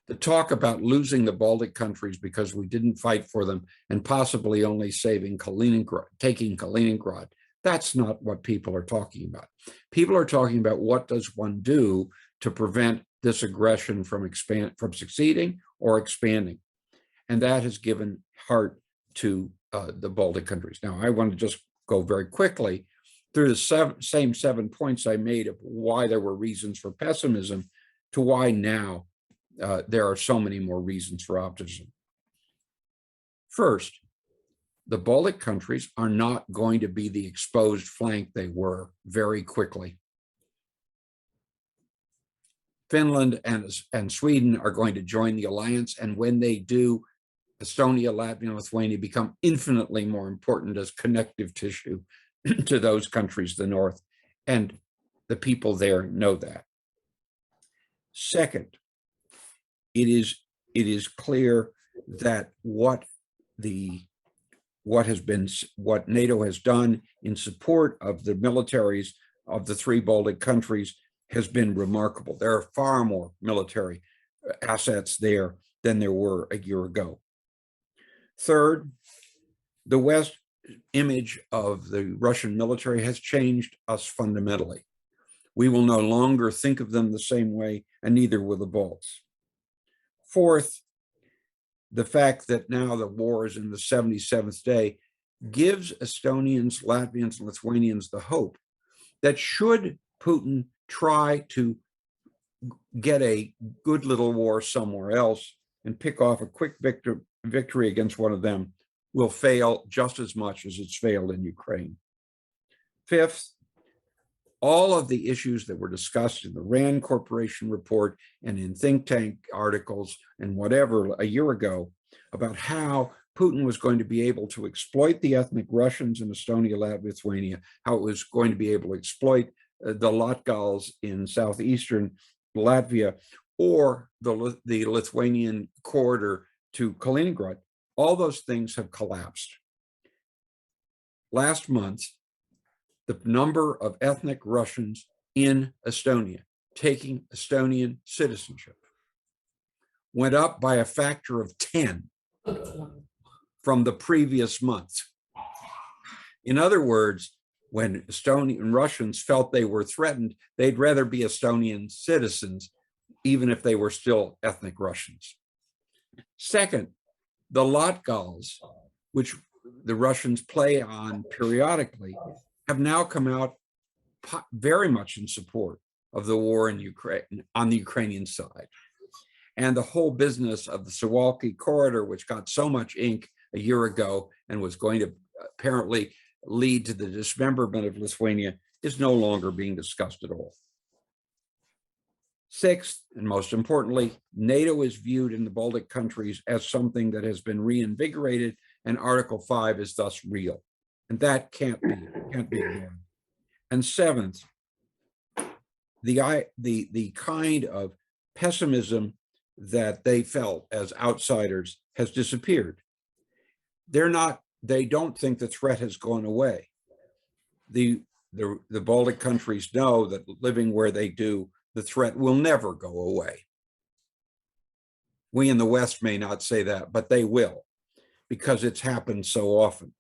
Speaker 5: The talk about losing the Baltic countries because we didn't fight for them and possibly only taking Kaliningrad, that's not what people are talking about. People are talking about what does one do to prevent this aggression from succeeding or expanding. And that has given heart to the Baltic countries. Now, I want to just go very quickly through the same 7 points I made of why there were reasons for pessimism to why now there are so many more reasons for optimism. First, the Baltic countries are not going to be the exposed flank they were very quickly. Finland and Sweden are going to join the alliance, and when they do, Estonia, Latvia, and Lithuania become infinitely more important as connective tissue to those countries to the north, and the people there know that. Second, it is clear that what NATO has done in support of the militaries of the three Baltic countries has been remarkable. There are far more military assets there than there were a year ago. Third, the West image of the Russian military has changed us fundamentally. We will no longer think of them the same way, and neither will the Balts. Fourth, the fact that now the war is in the 77th day gives Estonians, Latvians, and Lithuanians the hope that should Putin try to get a good little war somewhere else and pick off a quick victory against one of them, will fail just as much as it's failed in Ukraine. Fifth, all of the issues that were discussed in the RAND Corporation report and in think tank articles and whatever a year ago about how Putin was going to be able to exploit the ethnic Russians in Estonia, Latvia, Lithuania, how it was going to be able to exploit the Latgals in southeastern Latvia, or the Lithuanian corridor to Kaliningrad. All those things have collapsed. Last month, the number of ethnic Russians in Estonia taking Estonian citizenship went up by a factor of 10 from the previous month. In other words, when Estonian Russians felt they were threatened, they'd rather be Estonian citizens, even if they were still ethnic Russians. Second, the Latgals, which the Russians play on periodically, have now come out very much in support of the war in Ukraine on the Ukrainian side. And the whole business of the Suwalki corridor, which got so much ink a year ago and was going to apparently lead to the dismemberment of Lithuania, is no longer being discussed at all. Sixth, and most importantly, NATO is viewed in the Baltic countries as something that has been reinvigorated, and Article 5 is thus real. And that can't be ignored. And seventh, the kind of pessimism that they felt as outsiders has disappeared. They don't think the threat has gone away. The Baltic countries know that living where they do, the threat will never go away. We in the West may not say that, but they will, because it's happened so often.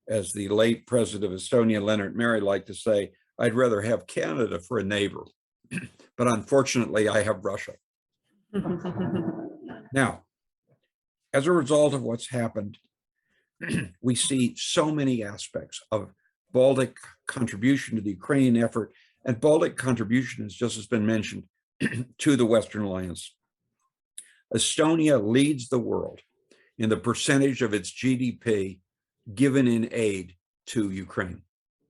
Speaker 5: As the late president of Estonia, Leonard Meri, liked to say, I'd rather have Canada for a neighbor, but unfortunately I have Russia. Now, as a result of what's happened, we see so many aspects of Baltic contribution to the Ukrainian effort, and Baltic contribution, as just has been mentioned, to the Western Alliance. Estonia leads the world in the percentage of its GDP given in aid to Ukraine.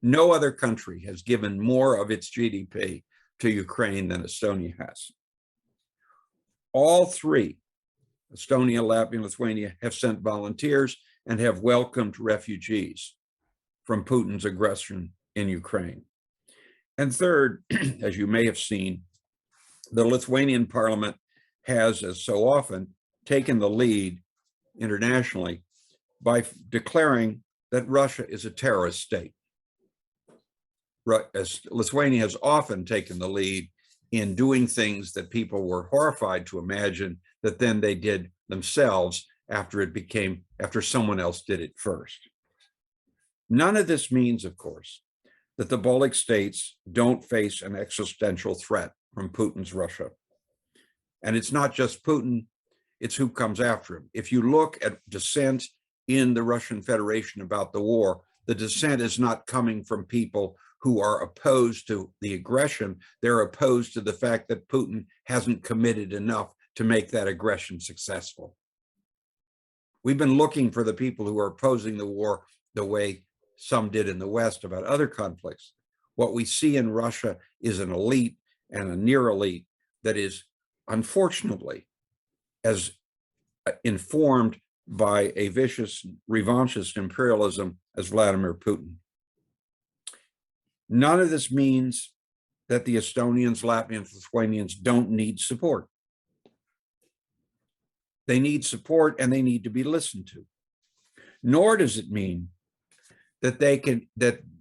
Speaker 5: No other country has given more of its GDP to Ukraine than Estonia has. All three, Estonia, Latvia, and Lithuania, have sent volunteers and have welcomed refugees from Putin's aggression in Ukraine. And third, as you may have seen, the Lithuanian parliament has, as so often, taken the lead internationally by declaring that Russia is a terrorist state. As Lithuania has often taken the lead in doing things that people were horrified to imagine that then they did themselves after someone else did it first. None of this means, of course, that the Baltic states don't face an existential threat from Putin's Russia. And it's not just Putin, it's who comes after him. If you look at dissent in the Russian Federation about the war, the dissent is not coming from people who are opposed to the aggression. They're opposed to the fact that Putin hasn't committed enough to make that aggression successful. We've been looking for the people who are opposing the war the way some did in the West about other conflicts. What we see in Russia is an elite and a near elite that is, unfortunately, as informed by a vicious revanchist imperialism as Vladimir Putin. None of this means that the Estonians, Latvians, Lithuanians don't need support. They need support and they need to be listened to. Nor does it mean that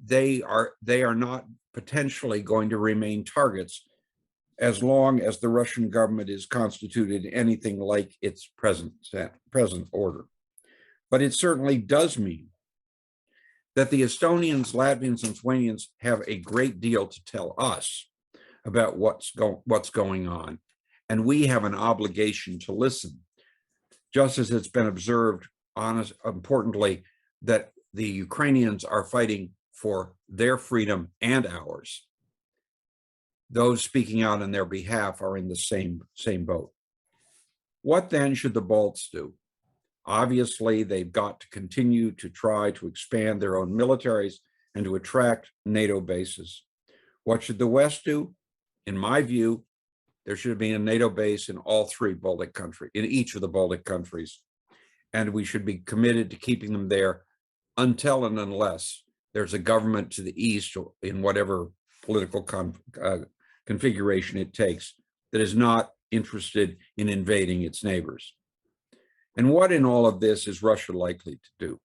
Speaker 5: they are not potentially going to remain targets as long as the Russian government is constituted anything like its present order. But it certainly does mean that the Estonians, Latvians, and Lithuanians have a great deal to tell us about what's going on. And we have an obligation to listen. Just as it's been observed, importantly, that the Ukrainians are fighting for their freedom and ours. Those speaking out on their behalf are in the same boat. What then should the Balts do? Obviously, they've got to continue to try to expand their own militaries and to attract NATO bases. What should the West do? In my view, there should be a NATO base in all three Baltic countries, in each of the Baltic countries. And we should be committed to keeping them there until and unless there's a government to the east, or in whatever political configuration it takes, that is not interested in invading its neighbors. And what in all of this is Russia likely to do?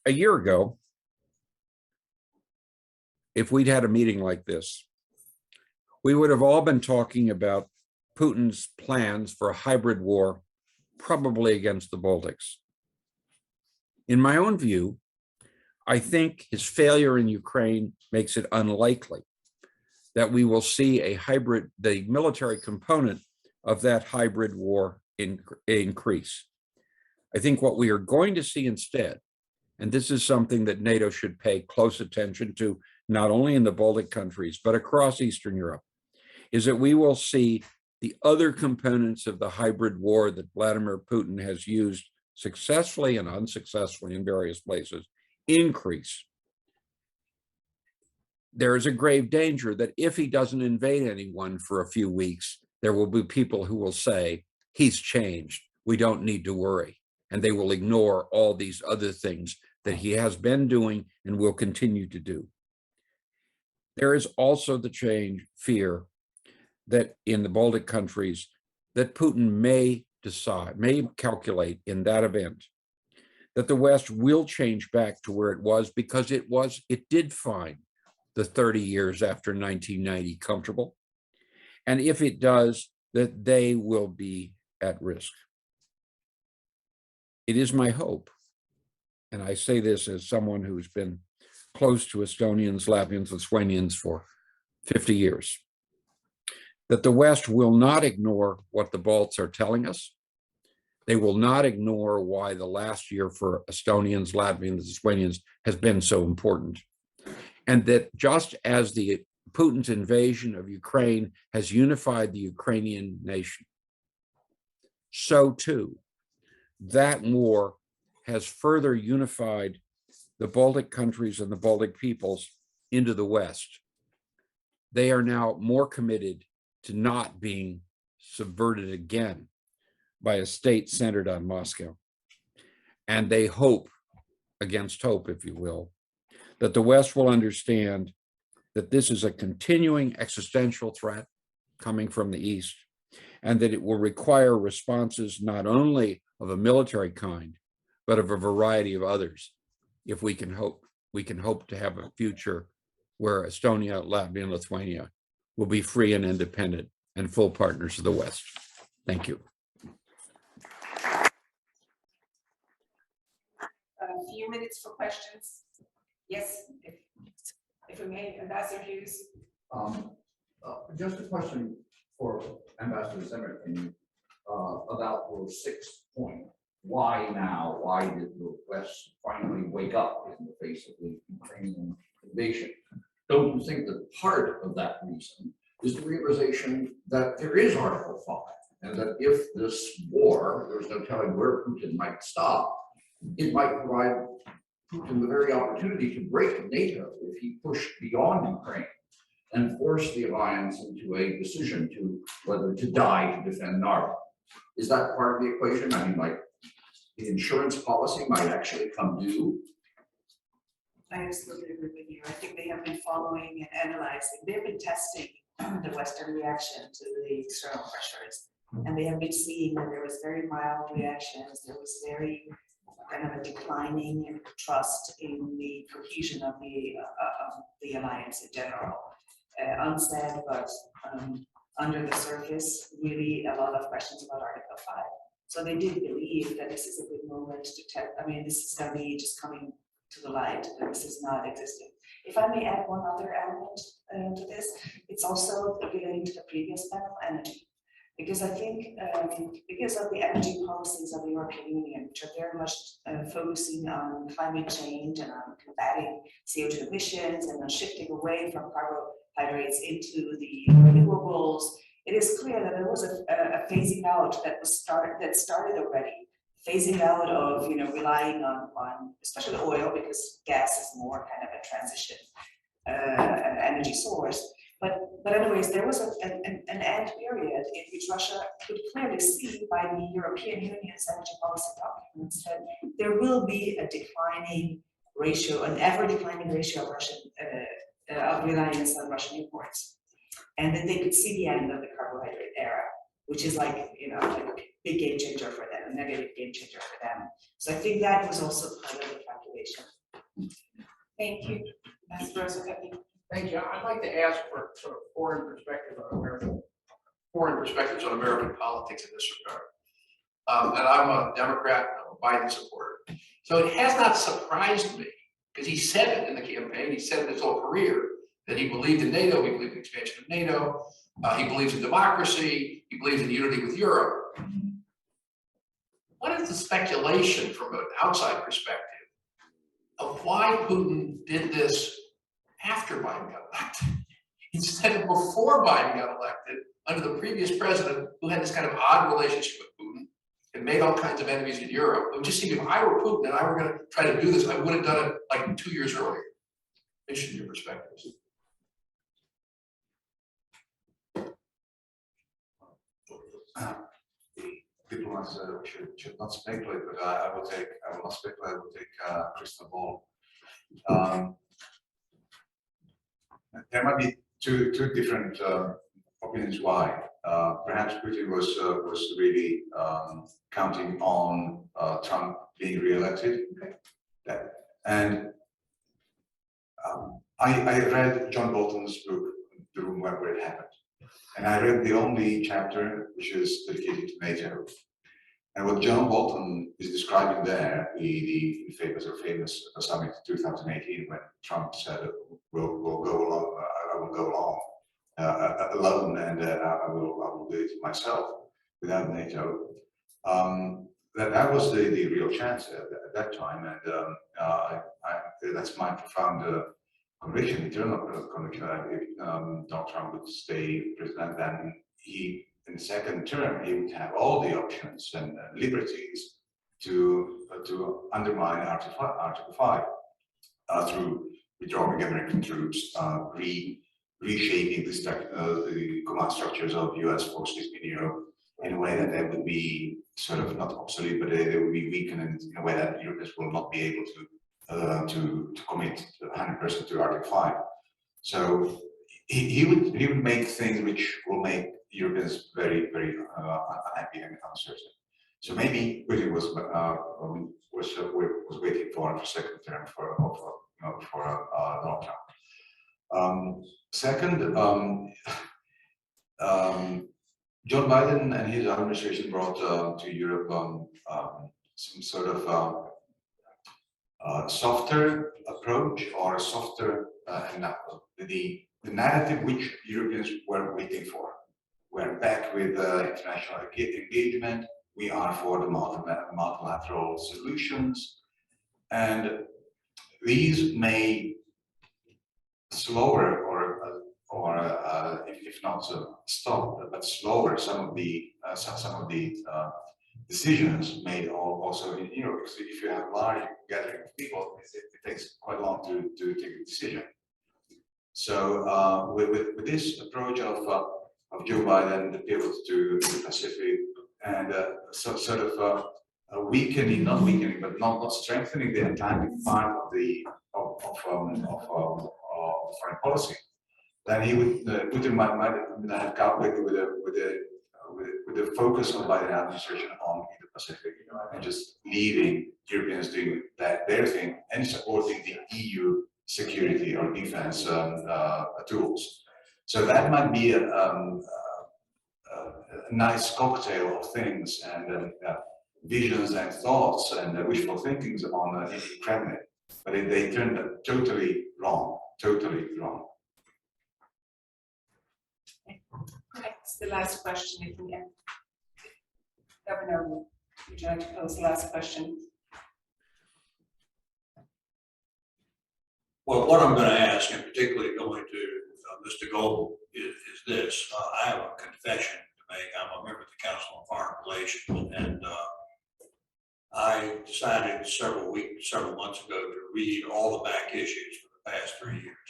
Speaker 5: A year ago, if we'd had a meeting like this, we would have all been talking about Putin's plans for a hybrid war, probably against the Baltics. In my own view, I think his failure in Ukraine makes it unlikely that we will see a hybrid, the military component of that hybrid war increase. I think what we are going to see instead, and this is something that NATO should pay close attention to, not only in the Baltic countries, but across Eastern Europe, is that we will see the other components of the hybrid war that Vladimir Putin has used successfully and unsuccessfully in various places increase. There is a grave danger that if he doesn't invade anyone for a few weeks, there will be people who will say, he's changed, we don't need to worry. And they will ignore all these other things that he has been doing and will continue to do. There is also the fear that in the Baltic countries, that Putin may calculate in that event that the West will change back to where it was, because it did find the 30 years after 1990 comfortable. And if it does, that they will be at risk. It is my hope, and I say this as someone who's been close to Estonians, Latvians, Lithuanians for 50 years, that the West will not ignore what the Balts are telling us. They will not ignore why the last year for Estonians, Latvians, Lithuanians has been so important. And that just as Putin's invasion of Ukraine has unified the Ukrainian nation, so too, that war has further unified the Baltic countries and the Baltic peoples into the West. They are now more committed to not being subverted again by a state centered on Moscow. And they hope, against hope, if you will, that the West will understand that this is a continuing existential threat coming from the East, and that it will require responses not only of a military kind, but of a variety of others, if we can hope to have a future where Estonia, Latvia, and Lithuania will be free and independent and full partners of the West. Thank you.
Speaker 1: A few minutes for questions. Yes, if we may, Ambassador Hughes.
Speaker 6: Just a question for Ambassador Zemmerkin about your sixth point. Why now? Why did the West finally wake up in the face of the Ukrainian invasion? Don't you think that part of that reason is the realization that there is Article 5, and that if this war, there's no telling where Putin might stop, it might provide Putin the very opportunity to break NATO if he pushed beyond Ukraine and force the alliance into a decision to whether to die to defend NATO. Is that part of the equation? I mean, like, the insurance policy might actually come due.
Speaker 4: I absolutely agree with you. I think they have been following and analyzing. They've been testing the Western reaction to the external pressures. And they have been seeing that there was very mild reactions. There was very kind of a declining trust in the cohesion of the alliance in general. Unsaid, but under the surface, really a lot of questions about Article 5. So they did believe that this is a good moment to test. I mean, this is going to be just coming to the light, that this is not existing. If I may add one other element to this, it's also relating to the previous panel, energy. Because I think because of the energy policies of the European Union, which are very much focusing on climate change and on combating CO2 emissions and on shifting away from carbohydrates into the renewables, it is clear that there was a phasing out that started already. Phasing out of relying on especially oil, because gas is more kind of a transition. energy source. But anyways, there was an end period in which Russia could clearly see by the European Union's energy policy documents that there will be a declining ratio, an ever declining ratio of Russian of reliance on Russian imports, and that they could see the end of the carbohydrate era, which is like, you know, like a big game changer for them, a negative game changer for them. So I think that was also part of the calculation.
Speaker 1: Thank you. Ambassador Rosenberg.
Speaker 7: Thank you. I'd like to ask for sort of foreign perspectives on American politics in this regard. And I'm a Democrat, I'm a Biden supporter. So it has not surprised me, because he said it in the campaign, he said it his whole career, that he believed in NATO, he believed in expansion of NATO, he believes in democracy, he believes in unity with Europe. What is the speculation from an outside perspective of why Putin did this after Biden got elected, instead of before Biden got elected, under the previous president, who had this kind of odd relationship with Putin and made all kinds of enemies in Europe? It would just seem if I were Putin and I were going to try to do this, I would have done it like 2 years earlier. Based on your perspectives.
Speaker 2: Diplomats should not speculate, but I will not speculate, I will take crystal ball. There might be two different opinions why. Perhaps Putin was really counting on Trump being re-elected. And I read John Bolton's book, The Room Where It Happened. And I read the only chapter which is dedicated to NATO. And what John Bolton is describing there, the famous summit in 2018, when Trump said, we'll go along, I will go along alone, and I will do it myself without NATO. That was the real chance at that time, and that's my profound conviction, eternal conviction, that if Donald Trump would stay president, then he, in the second term, he would have all the options and liberties to undermine Article 5 through withdrawing American troops, reshaping the command structures of US forces in Europe in a way that they would be sort of not obsolete, but they would be weakened in a way that Europeans will not be able to commit 100% to Article 5. So he would make things which will make Europeans very, very unhappy and uncertain. So maybe Putin was waiting for second term for Donald Trump. Second, John Biden and his administration brought to Europe some sort of softer approach, or a softer the narrative which Europeans were waiting for. We're back with international engagement. We are for the multilateral solutions, and these may slower or if not stop, but slower some of the decisions made also in Europe. So if you have a large gathering of people, it takes quite long to take a decision. So with this approach of Joe Biden, the pivot to the Pacific, and sort of weakening, not weakening, but not strengthening the Atlantic part of foreign policy, then he would Putin might have calculated with the focus of Biden administration on the Pacific, and just leaving Europeans doing their thing and supporting the EU security or defense tools. So that might be a nice cocktail of things and visions and thoughts and wishful thinkings on the Kremlin, but they turned totally wrong, totally wrong.
Speaker 1: That's the last question, if we can. Governor, would you like to pose the last question?
Speaker 8: Well, what I'm going to ask, and particularly going to Mr. Goble, is this. I have a confession to make. I'm a member of the Council on Foreign Relations, and I decided several months ago to read all the back issues for the past 3 years.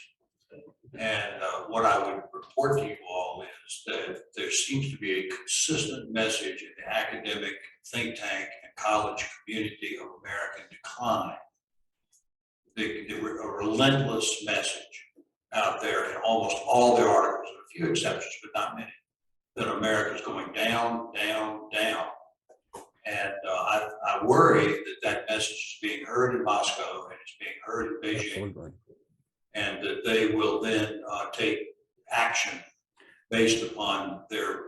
Speaker 8: And what I would report to you all is that there seems to be a consistent message in the academic, think tank, and college community of American decline. A relentless message out there in almost all their articles, with a few exceptions, but not many, that America's going down, down, down. And I worry that that message is being heard in Moscow and it's being heard in Beijing,
Speaker 5: Absolutely.
Speaker 8: and that they will then take action based upon their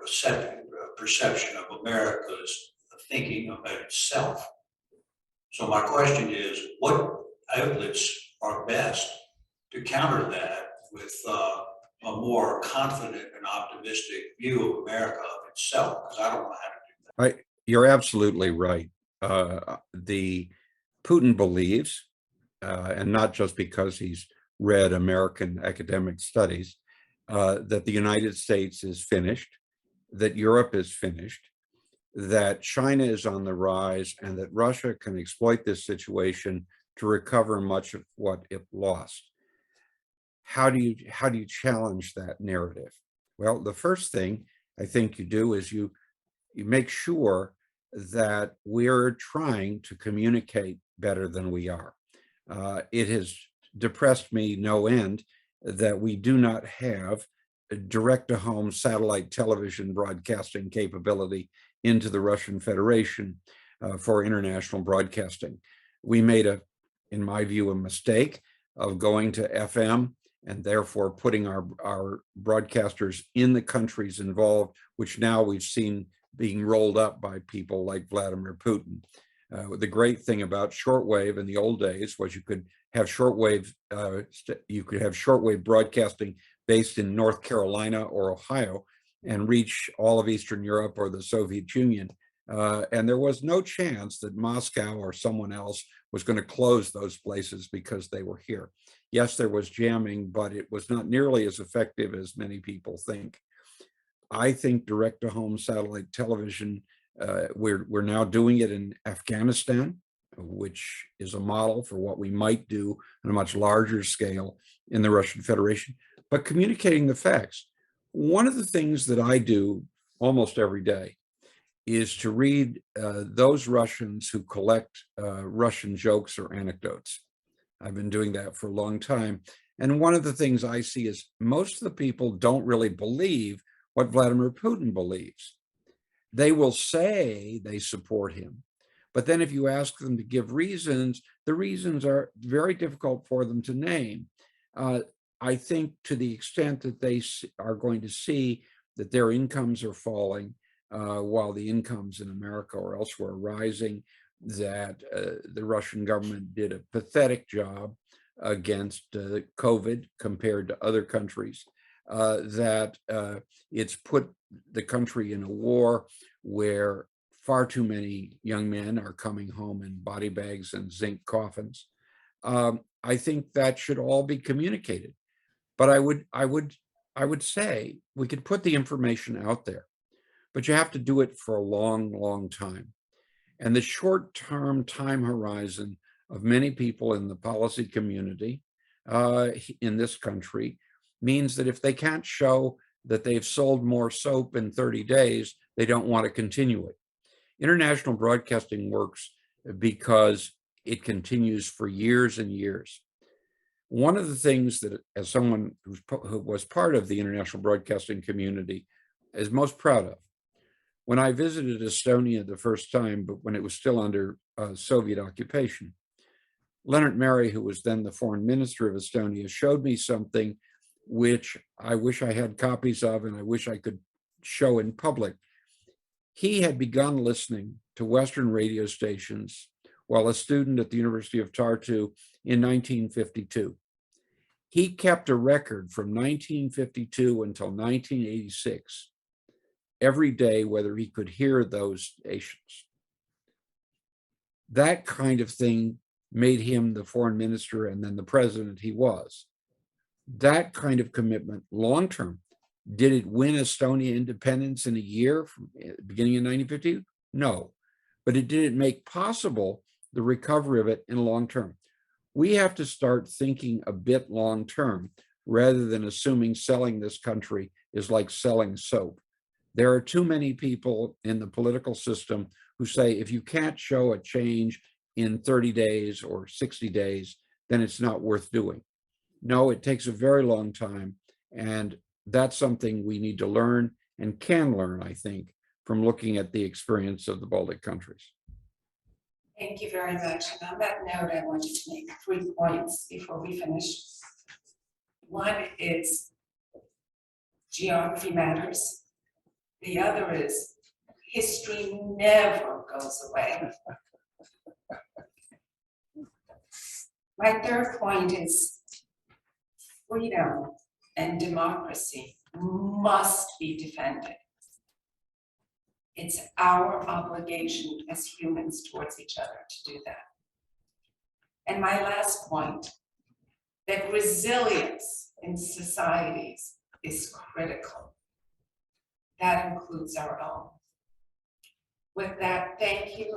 Speaker 8: perception of America's thinking about itself. So my question is, what outlets are best to counter that with a more confident and optimistic view of America of itself? Because I don't know how to do that.
Speaker 5: You're absolutely right. The Putin believes, and not just because he's read American academic studies, that the United States is finished, that Europe is finished, that China is on the rise, and that Russia can exploit this situation to recover much of what it lost. How do you challenge that narrative? Well, the first thing I think you do is you make sure that we're trying to communicate better than we are. It has depressed me no end that we do not have a direct-to-home satellite television broadcasting capability into the Russian Federation for international broadcasting. We made in my view, a mistake of going to FM and therefore putting our broadcasters in the countries involved, which now we've seen being rolled up by people like Vladimir Putin. The great thing about shortwave in the old days was you could have shortwave broadcasting based in North Carolina or Ohio and reach all of Eastern Europe or the Soviet Union. And there was no chance that Moscow or someone else was going to close those places because they were here. Yes, there was jamming, but it was not nearly as effective as many people think. I think direct-to-home satellite television, we're now doing it in Afghanistan, which is a model for what we might do on a much larger scale in the Russian Federation, but communicating the facts. One of the things that I do almost every day is to read those Russians who collect Russian jokes or anecdotes. I've been doing that for a long time. And one of the things I see is most of the people don't really believe what Vladimir Putin believes. They will say they support him, but then if you ask them to give reasons, the reasons are very difficult for them to name. I think to the extent that they are going to see that their incomes are falling, while the incomes in America or elsewhere are rising, that the Russian government did a pathetic job against COVID compared to other countries, that it's put the country in a war where far too many young men are coming home in body bags and zinc coffins. I think that should all be communicated. But I would say we could put the information out there, but you have to do it for a long, long time. And the short-term time horizon of many people in the policy community in this country means that if they can't show that they've sold more soap in 30 days, they don't want to continue it. International broadcasting works because it continues for years and years. One of the things that, as someone who was part of the international broadcasting community, is most proud of, when I visited Estonia the first time, but when it was still under Soviet occupation, Leonard Mary, who was then the foreign minister of Estonia, showed me something which I wish I had copies of and I wish I could show in public. He had begun listening to Western radio stations while a student at the University of Tartu in 1952. He kept a record from 1952 until 1986, every day, whether he could hear those stations. That kind of thing made him the foreign minister and then the president he was. That kind of commitment, long-term. Did it win Estonia independence in a year from beginning in 1950? No, but did it make possible the recovery of it in long term? We have to start thinking a bit long term rather than assuming selling this country is like selling soap. There are too many people in the political system who say if you can't show a change in 30 days or 60 days, then it's not worth doing. No, it takes a very long time. And that's something we need to learn and can learn, I think, from looking at the experience of the Baltic countries.
Speaker 1: Thank you very much. And on that note, I wanted to make 3 points before we finish. One is geography matters. The other is history never goes away. My third point is freedom and democracy must be defended. It's our obligation as humans towards each other to do that. And my last point, that resilience in societies is critical. That includes our own. With that, thank you